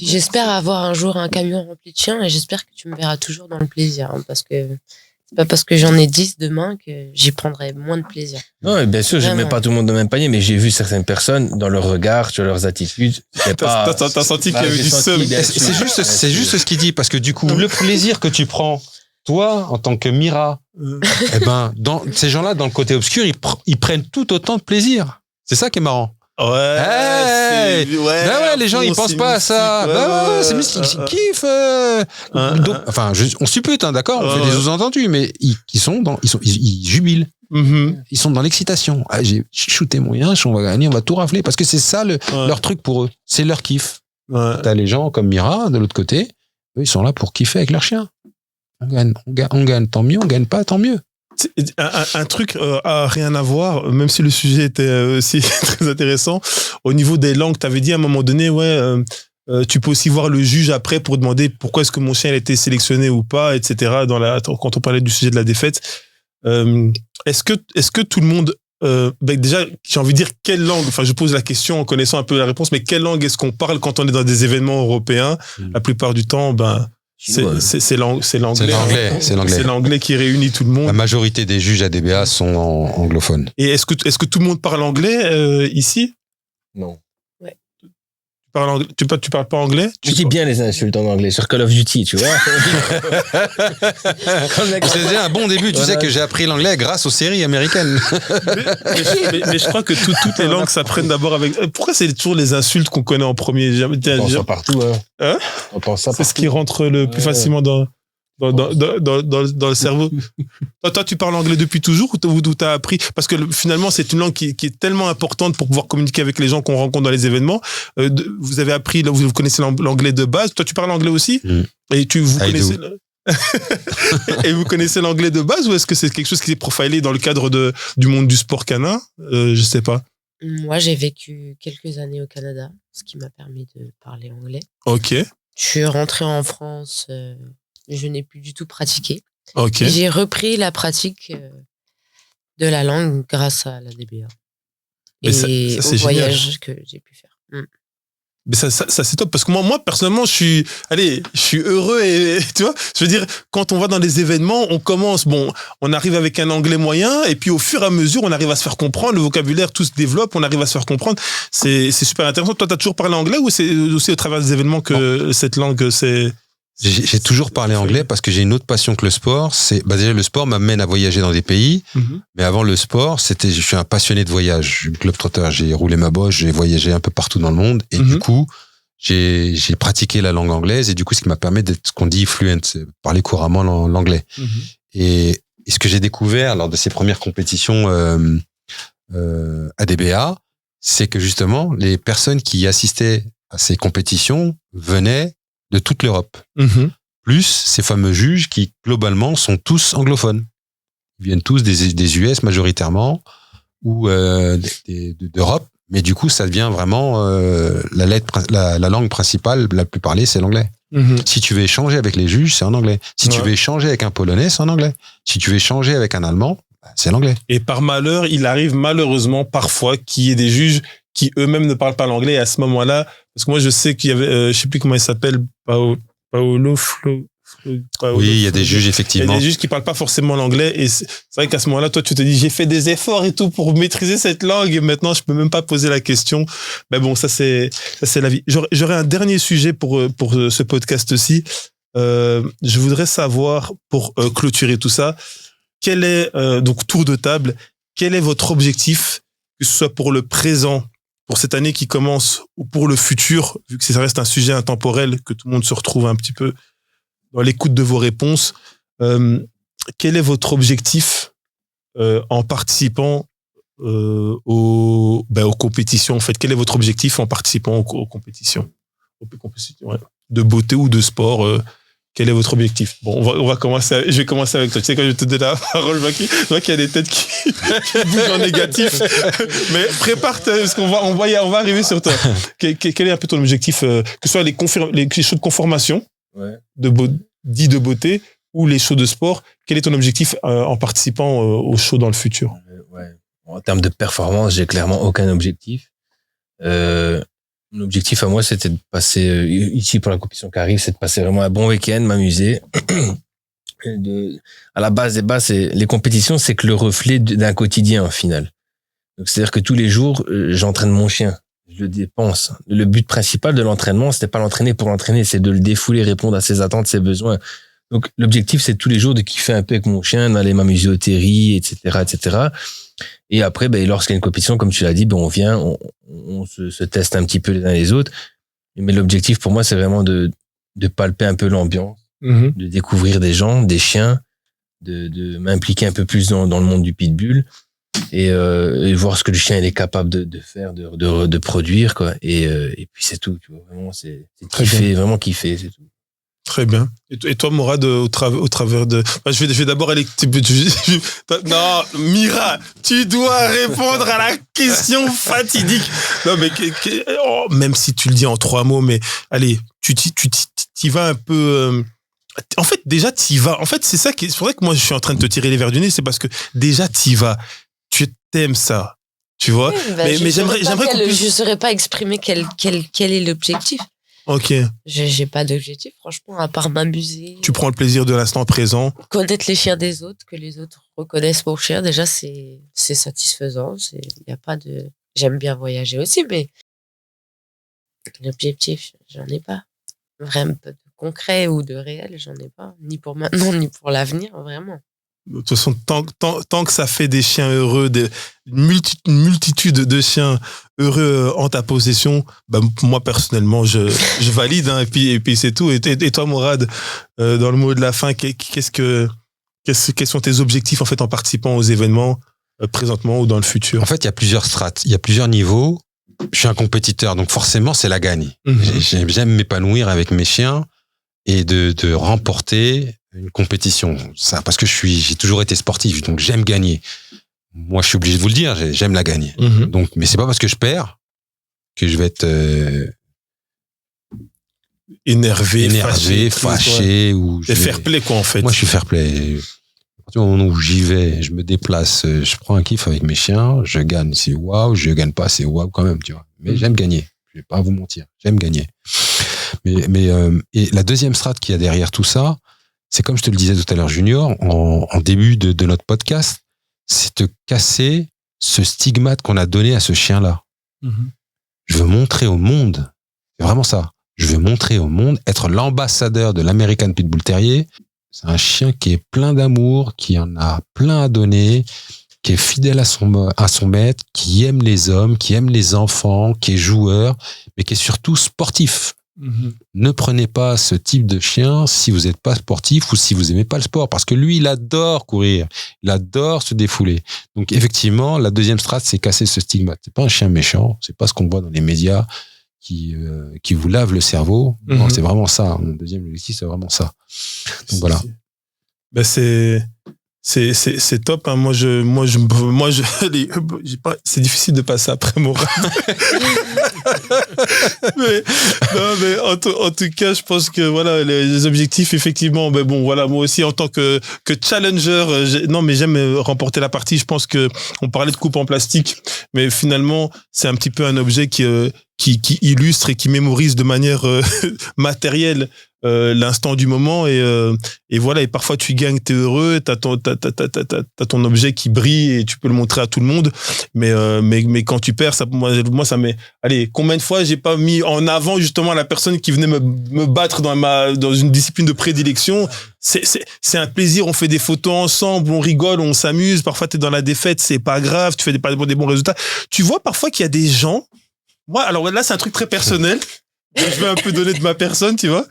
J'espère avoir un jour un camion rempli de chiens et j'espère que tu me verras toujours dans le plaisir. Parce que c'est pas parce que j'en ai 10 demain que j'y prendrai moins de plaisir. Non, bien sûr, je mets pas tout le monde dans le même panier, mais j'ai vu certaines personnes dans leur regard, sur leurs attitudes. T'as senti qu'il y avait du seum. C'est juste ce qu'il dit, parce que du coup, le plaisir que tu prends, toi, en tant que Mira, ces gens-là, dans le côté obscur, ils prennent tout autant de plaisir. C'est ça qui est marrant. Ouais, les gens ils pensent pas à ça. C'est mystique, ils kiffent. Enfin, on suppute, d'accord, on fait des sous-entendus, mais ils jubilent. Ils sont dans l'excitation. J'ai shooté mon yinche, on va gagner, on va tout rafler, parce que c'est ça leur truc pour eux. C'est leur kiff. T'as les gens comme Mira de l'autre côté, eux ils sont là pour kiffer avec leur chien. On gagne, tant mieux. On gagne pas, tant mieux. Un truc a rien à voir, même si le sujet était aussi très intéressant. Au niveau des langues, tu avais dit à un moment donné, tu peux aussi voir le juge après pour demander pourquoi est-ce que mon chien a été sélectionné ou pas, etc. Quand on parlait du sujet de la défaite. Est-ce que tout le monde... déjà, j'ai envie de dire quelle langue, enfin je pose la question en connaissant un peu la réponse, mais quelle langue est-ce qu'on parle quand on est dans des événements européens? La plupart du temps, c'est l'anglais. C'est l'anglais qui réunit tout le monde. La majorité des juges ADBA sont anglophones. Et est-ce que tout le monde parle anglais ici? Non. Ouais. Tu parles pas anglais? Je dis bien les insultes en anglais sur Call of Duty, tu vois. C'est déjà un bon début. Tu sais que j'ai appris l'anglais grâce aux séries américaines. mais je crois que toutes les langues s'apprennent d'abord avec. Pourquoi c'est toujours les insultes qu'on connaît en premier? On pense ça partout. Hein? On pense ça. C'est ce qui rentre le plus facilement dans le cerveau. Toi, tu parles anglais depuis toujours ou tu as appris? Parce que finalement, c'est une langue qui est tellement importante pour pouvoir communiquer avec les gens qu'on rencontre dans les événements. Vous avez appris, vous connaissez l'anglais de base. Toi, tu parles anglais aussi? Et vous connaissez... Et vous connaissez l'anglais de base ou est-ce que c'est quelque chose qui est profilé dans le cadre du monde du sport canin? Je sais pas. Moi, j'ai vécu quelques années au Canada, ce qui m'a permis de parler anglais. Ok. Je suis rentrée en France... je n'ai plus du tout pratiqué. Okay. J'ai repris la pratique de la langue grâce à la DBA. Et au voyage que j'ai pu faire. Mais ça c'est top parce que moi personnellement je suis heureux et tu vois, je veux dire quand on va dans des événements, on arrive avec un anglais moyen et puis au fur et à mesure on arrive à se faire comprendre, le vocabulaire tout se développe, on arrive à se faire comprendre. C'est super intéressant. Toi, tu as toujours parlé anglais ou c'est aussi au travers des événements que cette langue c'est... J'ai toujours parlé anglais parce que j'ai une autre passion que le sport. Déjà le sport m'amène à voyager dans des pays, mais avant le sport, je suis un passionné de voyage. Je suis globe-trotter, j'ai roulé ma bosse, j'ai voyagé un peu partout dans le monde et du coup, j'ai pratiqué la langue anglaise et du coup, ce qui m'a permis d'être ce qu'on dit fluent, c'est parler couramment l'anglais. Et ce que j'ai découvert lors de ces premières compétitions à DBA, c'est que justement, les personnes qui assistaient à ces compétitions venaient de toute l'Europe. Plus ces fameux juges qui, globalement, sont tous anglophones. Ils viennent tous des US majoritairement ou d'Europe. Mais du coup, ça devient vraiment la langue principale la plus parlée, c'est l'anglais. Si tu veux échanger avec les juges, c'est en anglais. Si tu veux échanger avec un Polonais, c'est en anglais. Si tu veux échanger avec un Allemand, c'est l'anglais. Et par malheur, il arrive malheureusement parfois qu'il y ait des juges qui eux-mêmes ne parlent pas l'anglais. Et à ce moment-là, parce que moi je sais qu'il y avait, je sais plus comment il s'appelle, Paolo Flo. Oui, il y a des juges effectivement. Il y a des juges qui parlent pas forcément l'anglais et c'est vrai qu'à ce moment-là, toi tu te dis j'ai fait des efforts et tout pour maîtriser cette langue et maintenant je peux même pas poser la question. Mais bon, ça c'est la vie. J'aurais un dernier sujet pour ce podcast-ci. Je voudrais savoir pour clôturer tout ça, quel est donc tour de table, quel est votre objectif, que ce soit pour le présent, pour cette année qui commence ou pour le futur, vu que ça reste un sujet intemporel, que tout le monde se retrouve un petit peu dans l'écoute de vos réponses. Quel est votre objectif en participant aux compétitions? En fait, quel est votre objectif en participant aux compétitions, de beauté ou de sport? Quel est votre objectif? Bon, on va commencer. Je vais commencer avec toi. Tu sais, quand je te donne la parole, je vois qu'il y a des têtes qui bougent en négatif. Mais prépare-toi, parce qu'on va arriver sur toi. Quel est un peu ton objectif, que ce soit les shows de conformation, dits de beauté, ou les shows de sport? Quel est ton objectif en participant aux shows dans le futur? En termes de performance, j'ai clairement aucun objectif. Mon objectif à moi, c'était de passer ici pour la compétition qui arrive, c'est de passer vraiment un bon week-end, m'amuser. À la base des bases, les compétitions, c'est que le reflet d'un quotidien, au final. Donc, c'est-à-dire que tous les jours, j'entraîne mon chien. Je le dépense. Le but principal de l'entraînement, c'était pas l'entraîner pour l'entraîner, c'est de le défouler, répondre à ses attentes, ses besoins. Donc, l'objectif, c'est tous les jours de kiffer un peu avec mon chien, d'aller m'amuser au terri, etc., etc. Et après, lorsqu'il y a une compétition, comme tu l'as dit, on vient, on se teste un petit peu les uns les autres. Mais l'objectif pour moi, c'est vraiment de palper un peu l'ambiance, de découvrir des gens, des chiens, de m'impliquer un peu plus dans le monde du pitbull et voir ce que le chien il est capable de faire, de produire, quoi. Et puis c'est tout, tu vois. Vraiment, c'est kiffer, vraiment kiffer, c'est tout. Très bien. Et toi, Morad, au travers de... Je vais d'abord aller... Non, Mira, tu dois répondre à la question fatidique. Non, mais même si tu le dis en 3 mots, mais allez, tu t'y vas un peu... En fait, déjà, t'y vas. En fait, c'est pour ça que moi, je suis en train de te tirer les verres du nez, c'est parce que déjà, t'y vas. Tu t'aimes ça. Tu vois? Oui, mais j'aimerais qu'on puisse... Je ne saurais pas exprimer quel est l'objectif. Ok. J'ai pas d'objectif, franchement, à part m'amuser. Tu prends le plaisir de l'instant présent. Connaître les chiens des autres, que les autres reconnaissent mon chien, déjà, c'est satisfaisant. Y a pas de... J'aime bien voyager aussi, mais L'objectif, j'en ai pas. Vraiment pas de concret ou de réel, j'en ai pas. Ni pour maintenant, ni pour l'avenir, vraiment. De toute façon, tant que ça fait des chiens heureux, une multitude de chiens heureux en ta possession, bah, moi, personnellement, je valide, hein, et puis c'est tout. Et toi, Mourad, dans le mot de la fin, quels sont tes objectifs, en fait, en participant aux événements, présentement ou dans le futur? En fait, il y a plusieurs strates, il y a plusieurs niveaux. Je suis un compétiteur, donc forcément, c'est la gagne. J'aime m'épanouir avec mes chiens et de remporter une compétition. Ça, parce que j'ai toujours été sportif, donc j'aime gagner. Moi, je suis obligé de vous le dire, j'aime la gagner. Donc, mais c'est pas parce que je perds que je vais être énervé, fâché ou fair play, quoi, en fait. Moi, je suis fair play. À partir du moment où j'y vais, je me déplace, je prends un kiff avec mes chiens, je gagne, c'est waouh, je gagne pas, c'est waouh quand même, tu vois. Mais j'aime gagner. Je vais pas vous mentir, j'aime gagner. Mais et la deuxième strate qu'il y a derrière tout ça, c'est comme je te le disais tout à l'heure, Junior, en début de notre podcast, c'est de casser ce stigmate qu'on a donné à ce chien-là. Je veux montrer au monde, c'est vraiment ça, je veux montrer au monde, être l'ambassadeur de l'American Pitbull Terrier. C'est un chien qui est plein d'amour, qui en a plein à donner, qui est fidèle à son maître, qui aime les hommes, qui aime les enfants, qui est joueur, mais qui est surtout sportif. Ne prenez pas ce type de chien si vous n'êtes pas sportif ou si vous aimez pas le sport, parce que lui, il adore courir, il adore se défouler. Donc effectivement, la deuxième strate, c'est casser ce stigmate. C'est pas un chien méchant, c'est pas ce qu'on voit dans les médias qui vous lave le cerveau. Non, c'est vraiment ça. Mon deuxième objectif, c'est vraiment ça. Donc voilà. Ben c'est top, hein. Moi c'est difficile de passer après Mourad. mais en tout cas, je pense que voilà, les objectifs, effectivement, ben bon, voilà, moi aussi en tant que challenger, j'aime remporter la partie. Je pense que on parlait de coupe en plastique, mais finalement, c'est un petit peu un objet qui illustre et qui mémorise de manière matérielle l'instant du moment, et voilà, et parfois tu gagnes, t'es heureux, t'as ton objet qui brille et tu peux le montrer à tout le monde, mais quand tu perds, ça, moi ça met, allez, combien de fois j'ai pas mis en avant justement la personne qui venait me battre dans une discipline de prédilection. C'est un plaisir, on fait des photos ensemble, on rigole, on s'amuse, parfois t'es dans la défaite, c'est pas grave, tu fais des bons résultats. Tu vois parfois qu'il y a des gens, moi, alors là c'est un truc très personnel, je vais un peu donner de ma personne, tu vois.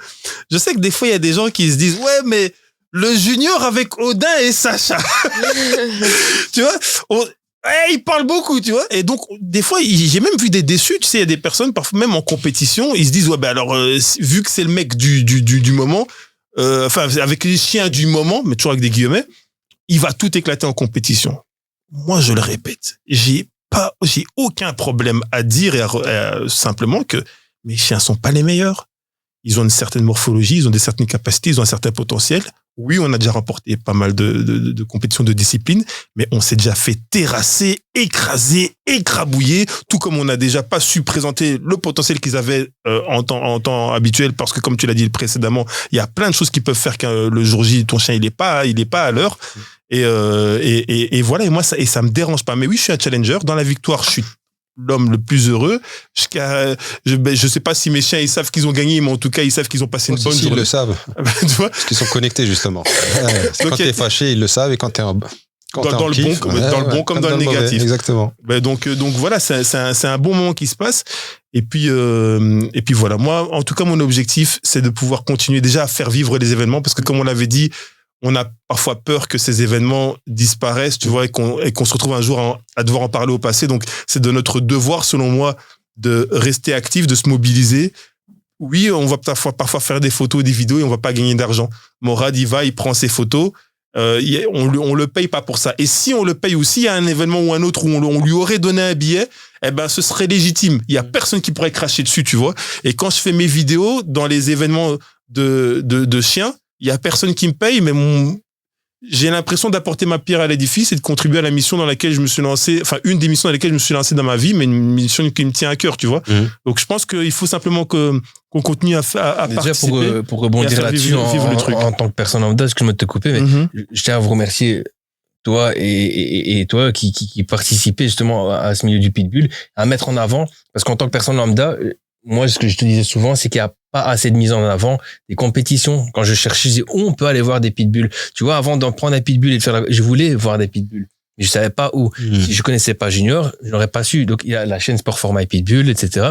Je sais que des fois, il y a des gens qui se disent, ouais, mais le Junior avec Odin et Sacha. Tu vois, ils parlent beaucoup, tu vois. Et donc, des fois, j'ai même vu des déçus, tu sais, il y a des personnes, parfois même en compétition, ils se disent, ouais, ben alors, vu que c'est le mec du moment, avec les chiens du moment, mais toujours avec des guillemets, il va tout éclater en compétition. Moi, je le répète, j'ai aucun problème à dire simplement que mes chiens sont pas les meilleurs. Ils ont une certaine morphologie, ils ont des certaines capacités, ils ont un certain potentiel. Oui, on a déjà remporté pas mal de compétitions de discipline, mais on s'est déjà fait terrasser, écraser, écrabouiller, tout comme on n'a déjà pas su présenter le potentiel qu'ils avaient en temps habituel, parce que comme tu l'as dit précédemment, il y a plein de choses qui peuvent faire que le jour J, ton chien, il est pas à l'heure. Et voilà, et moi, ça me dérange pas. Mais oui, je suis un challenger. Dans la victoire, je suis l'homme le plus heureux. Je sais pas si mes chiens, ils savent qu'ils ont gagné, mais en tout cas, ils savent qu'ils ont passé une bonne journée. Ils le savent. Tu vois, parce qu'ils sont connectés, justement. Quand t'es fâché, ils le savent, et quand t'es dans le bon comme dans le négatif. Exactement. Donc voilà, c'est un bon moment qui se passe. Et puis voilà. Moi, en tout cas, mon objectif, c'est de pouvoir continuer déjà à faire vivre les événements, parce que comme on l'avait dit, on a parfois peur que ces événements disparaissent, tu vois, et qu'on se retrouve un jour à devoir en parler au passé. Donc, c'est de notre devoir, selon moi, de rester actif, de se mobiliser. Oui, on va parfois faire des photos, des vidéos, et on va pas gagner d'argent. Mourad, il prend ses photos. On le paye pas pour ça. Et si on le paye aussi, il y a un événement ou un autre où on lui aurait donné un billet, eh ben, ce serait légitime. Il y a personne qui pourrait cracher dessus, tu vois. Et quand je fais mes vidéos dans les événements de chiens, il y a personne qui me paye, mais j'ai l'impression d'apporter ma pierre à l'édifice et de contribuer à la mission dans laquelle je me suis lancé, enfin, une des missions dans lesquelles je me suis lancé dans ma vie, mais une mission qui me tient à cœur, tu vois. Donc, je pense qu'il faut simplement qu'on continue à participer. Déjà, pour rebondir là-dessus, en tant que personne lambda, excuse-moi de te couper, mais je tiens à vous remercier, toi et toi, qui participez justement à ce milieu du pitbull, à mettre en avant, parce qu'en tant que personne lambda, moi, ce que je te disais souvent, c'est qu'il n'y a pas assez de mise en avant des compétitions. Quand je cherchais, je disais, on peut aller voir des pitbulls. Tu vois, avant d'en prendre un pitbull et de faire je voulais voir des pitbulls. Mais je savais pas où. Si je connaissais pas Junior, je n'aurais pas su. Donc, il y a la chaîne Sport Format et Pitbull, etc.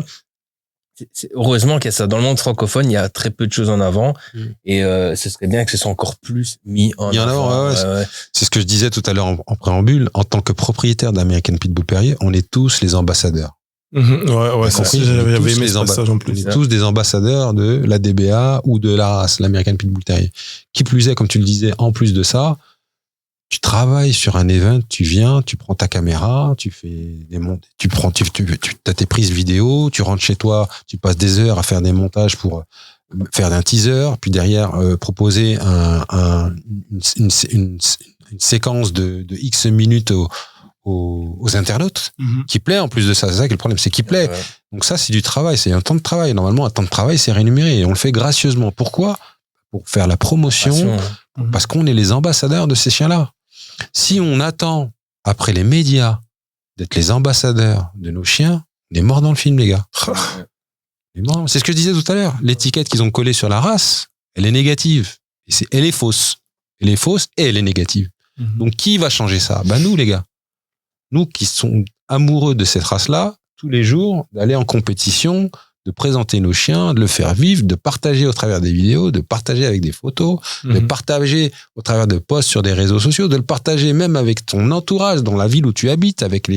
Heureusement qu'il y a ça. Dans le monde francophone, il y a très peu de choses en avant. Et ce serait bien que ce soit encore plus mis en avant. Ouais. C'est ce que je disais tout à l'heure en préambule. En tant que propriétaire d'American Pitbull Perrier, on est tous les ambassadeurs. C'est ça. J'avais aimé ce passage en plus. On est tous des ambassadeurs de la DBA ou de la race, l'American Pitbull Terrier. Qui plus est, comme tu le disais, en plus de ça, tu travailles sur un event, tu viens, tu prends ta caméra, tu fais des montages, tu as tes prises vidéo, tu rentres chez toi, tu passes des heures à faire des montages pour faire un teaser, puis derrière proposer une séquence de X minutes aux internautes qui plaît en plus de ça. C'est ça qui est le problème, c'est qui plaît. Ouais. Donc ça, c'est du travail, c'est un temps de travail. Normalement, un temps de travail, c'est rémunéré et on le fait gracieusement. Pourquoi ? Pour faire la promotion, parce qu'on est les ambassadeurs de ces chiens-là. Si on attend, après les médias, d'être les ambassadeurs de nos chiens, on est mort dans le film, les gars. C'est ce que je disais tout à l'heure. L'étiquette qu'ils ont collée sur la race, elle est négative. Elle est fausse. Elle est fausse et elle est négative. Donc, qui va changer ça ? Nous, les gars. Nous qui sommes amoureux de cette race-là, tous les jours, d'aller en compétition, de présenter nos chiens, de le faire vivre, de partager au travers des vidéos, de partager avec des photos, de partager au travers de posts sur des réseaux sociaux, de le partager même avec ton entourage dans la ville où tu habites, avec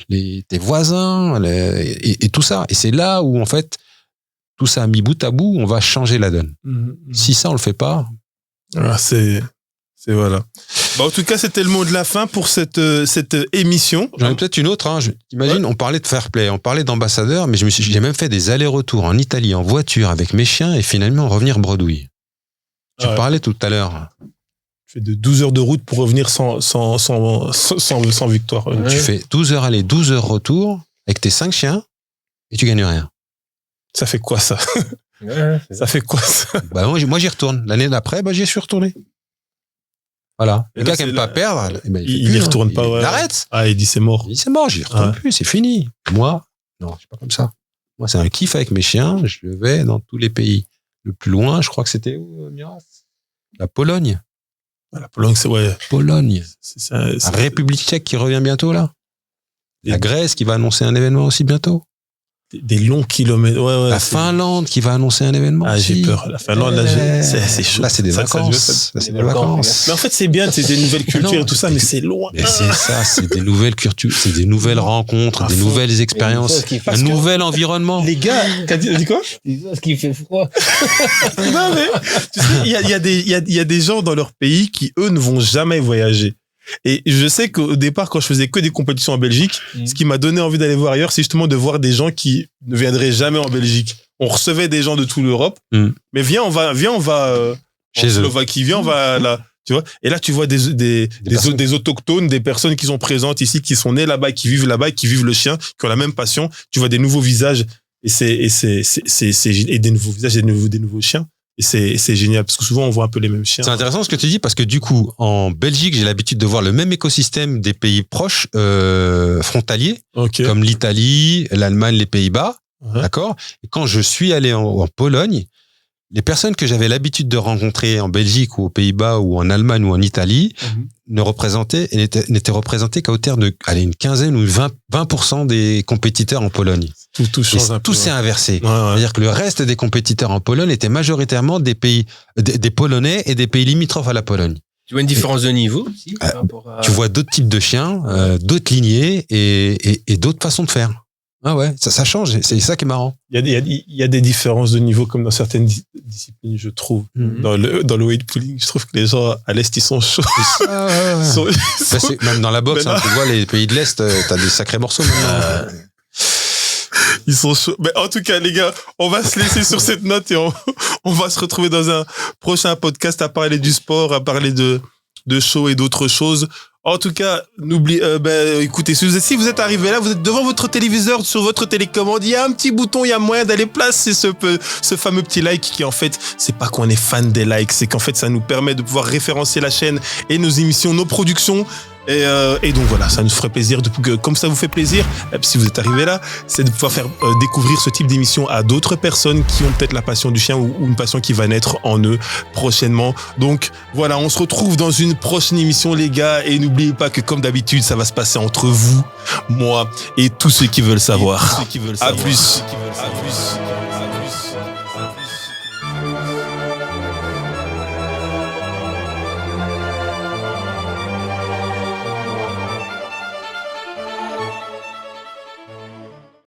tes voisins, et tout ça. Et c'est là où, en fait, tout ça mis bout à bout, on va changer la donne. Si ça, on le fait pas... C'est voilà. En tout cas, c'était le mot de la fin pour cette émission. J'en ai peut-être une autre. Imagine, on parlait de fair play, on parlait d'ambassadeur, mais j'ai même fait des allers-retours en Italie en voiture avec mes chiens et finalement revenir bredouille. Tu parlais tout à l'heure. Tu fais de 12 heures de route pour revenir sans victoire. Tu fais 12 heures aller, 12 heures retour avec tes 5 chiens et tu gagnes rien. Ça fait quoi ça ? Ça fait quoi ça ? Moi, j'y retourne. L'année d'après, j'y suis retourné. Voilà. Le gars qui n'aime pas perdre, il y retourne pas. Il arrête. Il dit c'est mort. Il dit c'est mort, j'y retourne plus, c'est fini. Moi, non, je suis pas comme ça. Moi, c'est un kiff avec mes chiens. Je vais dans tous les pays. Le plus loin, je crois que c'était où, Miras ? La Pologne. La Pologne, c'est Pologne. La République tchèque qui revient bientôt, là. La Grèce qui va annoncer un événement aussi bientôt. Des longs kilomètres. La Finlande qui va annoncer un événement. J'ai peur. La Finlande, c'est chaud. Là, c'est des vacances. Mais en fait, c'est bien, c'est des nouvelles cultures et tout ça, mais c'est loin. Mais c'est ça, c'est des nouvelles cultures, c'est des nouvelles rencontres, des nouvelles expériences, un nouvel environnement. Les gars, t'as dit quoi? C'est ça, ce qui fait froid. Non, mais, tu sais, il y a des gens dans leur pays qui, eux, ne vont jamais voyager. Et je sais qu'au départ, quand je faisais que des compétitions en Belgique, ce qui m'a donné envie d'aller voir ailleurs, c'est justement de voir des gens qui ne viendraient jamais en Belgique. On recevait des gens de toute l'Europe, mais viens, on va chez en Slovaquie, viens, on va là, tu vois. Et là, tu vois des autochtones, des personnes qui sont présentes ici, qui sont nées là-bas, qui vivent le chien, qui ont la même passion. Tu vois des nouveaux visages et des nouveaux visages et des nouveaux chiens. Et c'est génial, parce que souvent, on voit un peu les mêmes chiens. C'est intéressant ce que tu dis, parce que du coup, en Belgique, j'ai l'habitude de voir le même écosystème des pays proches, frontaliers, comme l'Italie, l'Allemagne, les Pays-Bas, d'accord ? Et quand je suis allé en Pologne, les personnes que j'avais l'habitude de rencontrer en Belgique ou aux Pays-Bas ou en Allemagne ou en Italie n'étaient représentées qu'à hauteur de une quinzaine ou 20% des compétiteurs en Pologne. Tout change un peu. Tout s'est inversé. C'est-à-dire que le reste des compétiteurs en Pologne étaient majoritairement des pays, des Polonais et des pays limitrophes à la Pologne. Tu vois une différence de niveau aussi par rapport à... Tu vois d'autres types de chiens, d'autres lignées et d'autres façons de faire. Ah ouais, ça change, c'est ça qui est marrant. Il y a des différences de niveau comme dans certaines disciplines, je trouve. Dans le weight pulling, je trouve que les gens à l'Est, ils sont chauds. Même dans la boxe, tu vois, les pays de l'Est, t'as des sacrés morceaux maintenant. Ils sont chauds. Mais en tout cas, les gars, on va se laisser sur cette note et on va se retrouver dans un prochain podcast à parler du sport, à parler de show et d'autres choses. En tout cas, écoutez, si vous êtes arrivé là, vous êtes devant votre téléviseur, sur votre télécommande, il y a un petit bouton, il y a moyen d'aller placer ce fameux petit like qui, en fait, c'est pas qu'on est fan des likes, c'est qu'en fait, ça nous permet de pouvoir référencer la chaîne et nos émissions, nos productions Et donc voilà, ça nous ferait plaisir, comme ça vous fait plaisir, si vous êtes arrivé là, c'est de pouvoir faire découvrir ce type d'émission à d'autres personnes qui ont peut-être la passion du chien ou une passion qui va naître en eux prochainement. Donc voilà, on se retrouve dans une prochaine émission les gars, et n'oubliez pas que comme d'habitude, ça va se passer entre vous, moi et tous ceux qui veulent savoir. À plus.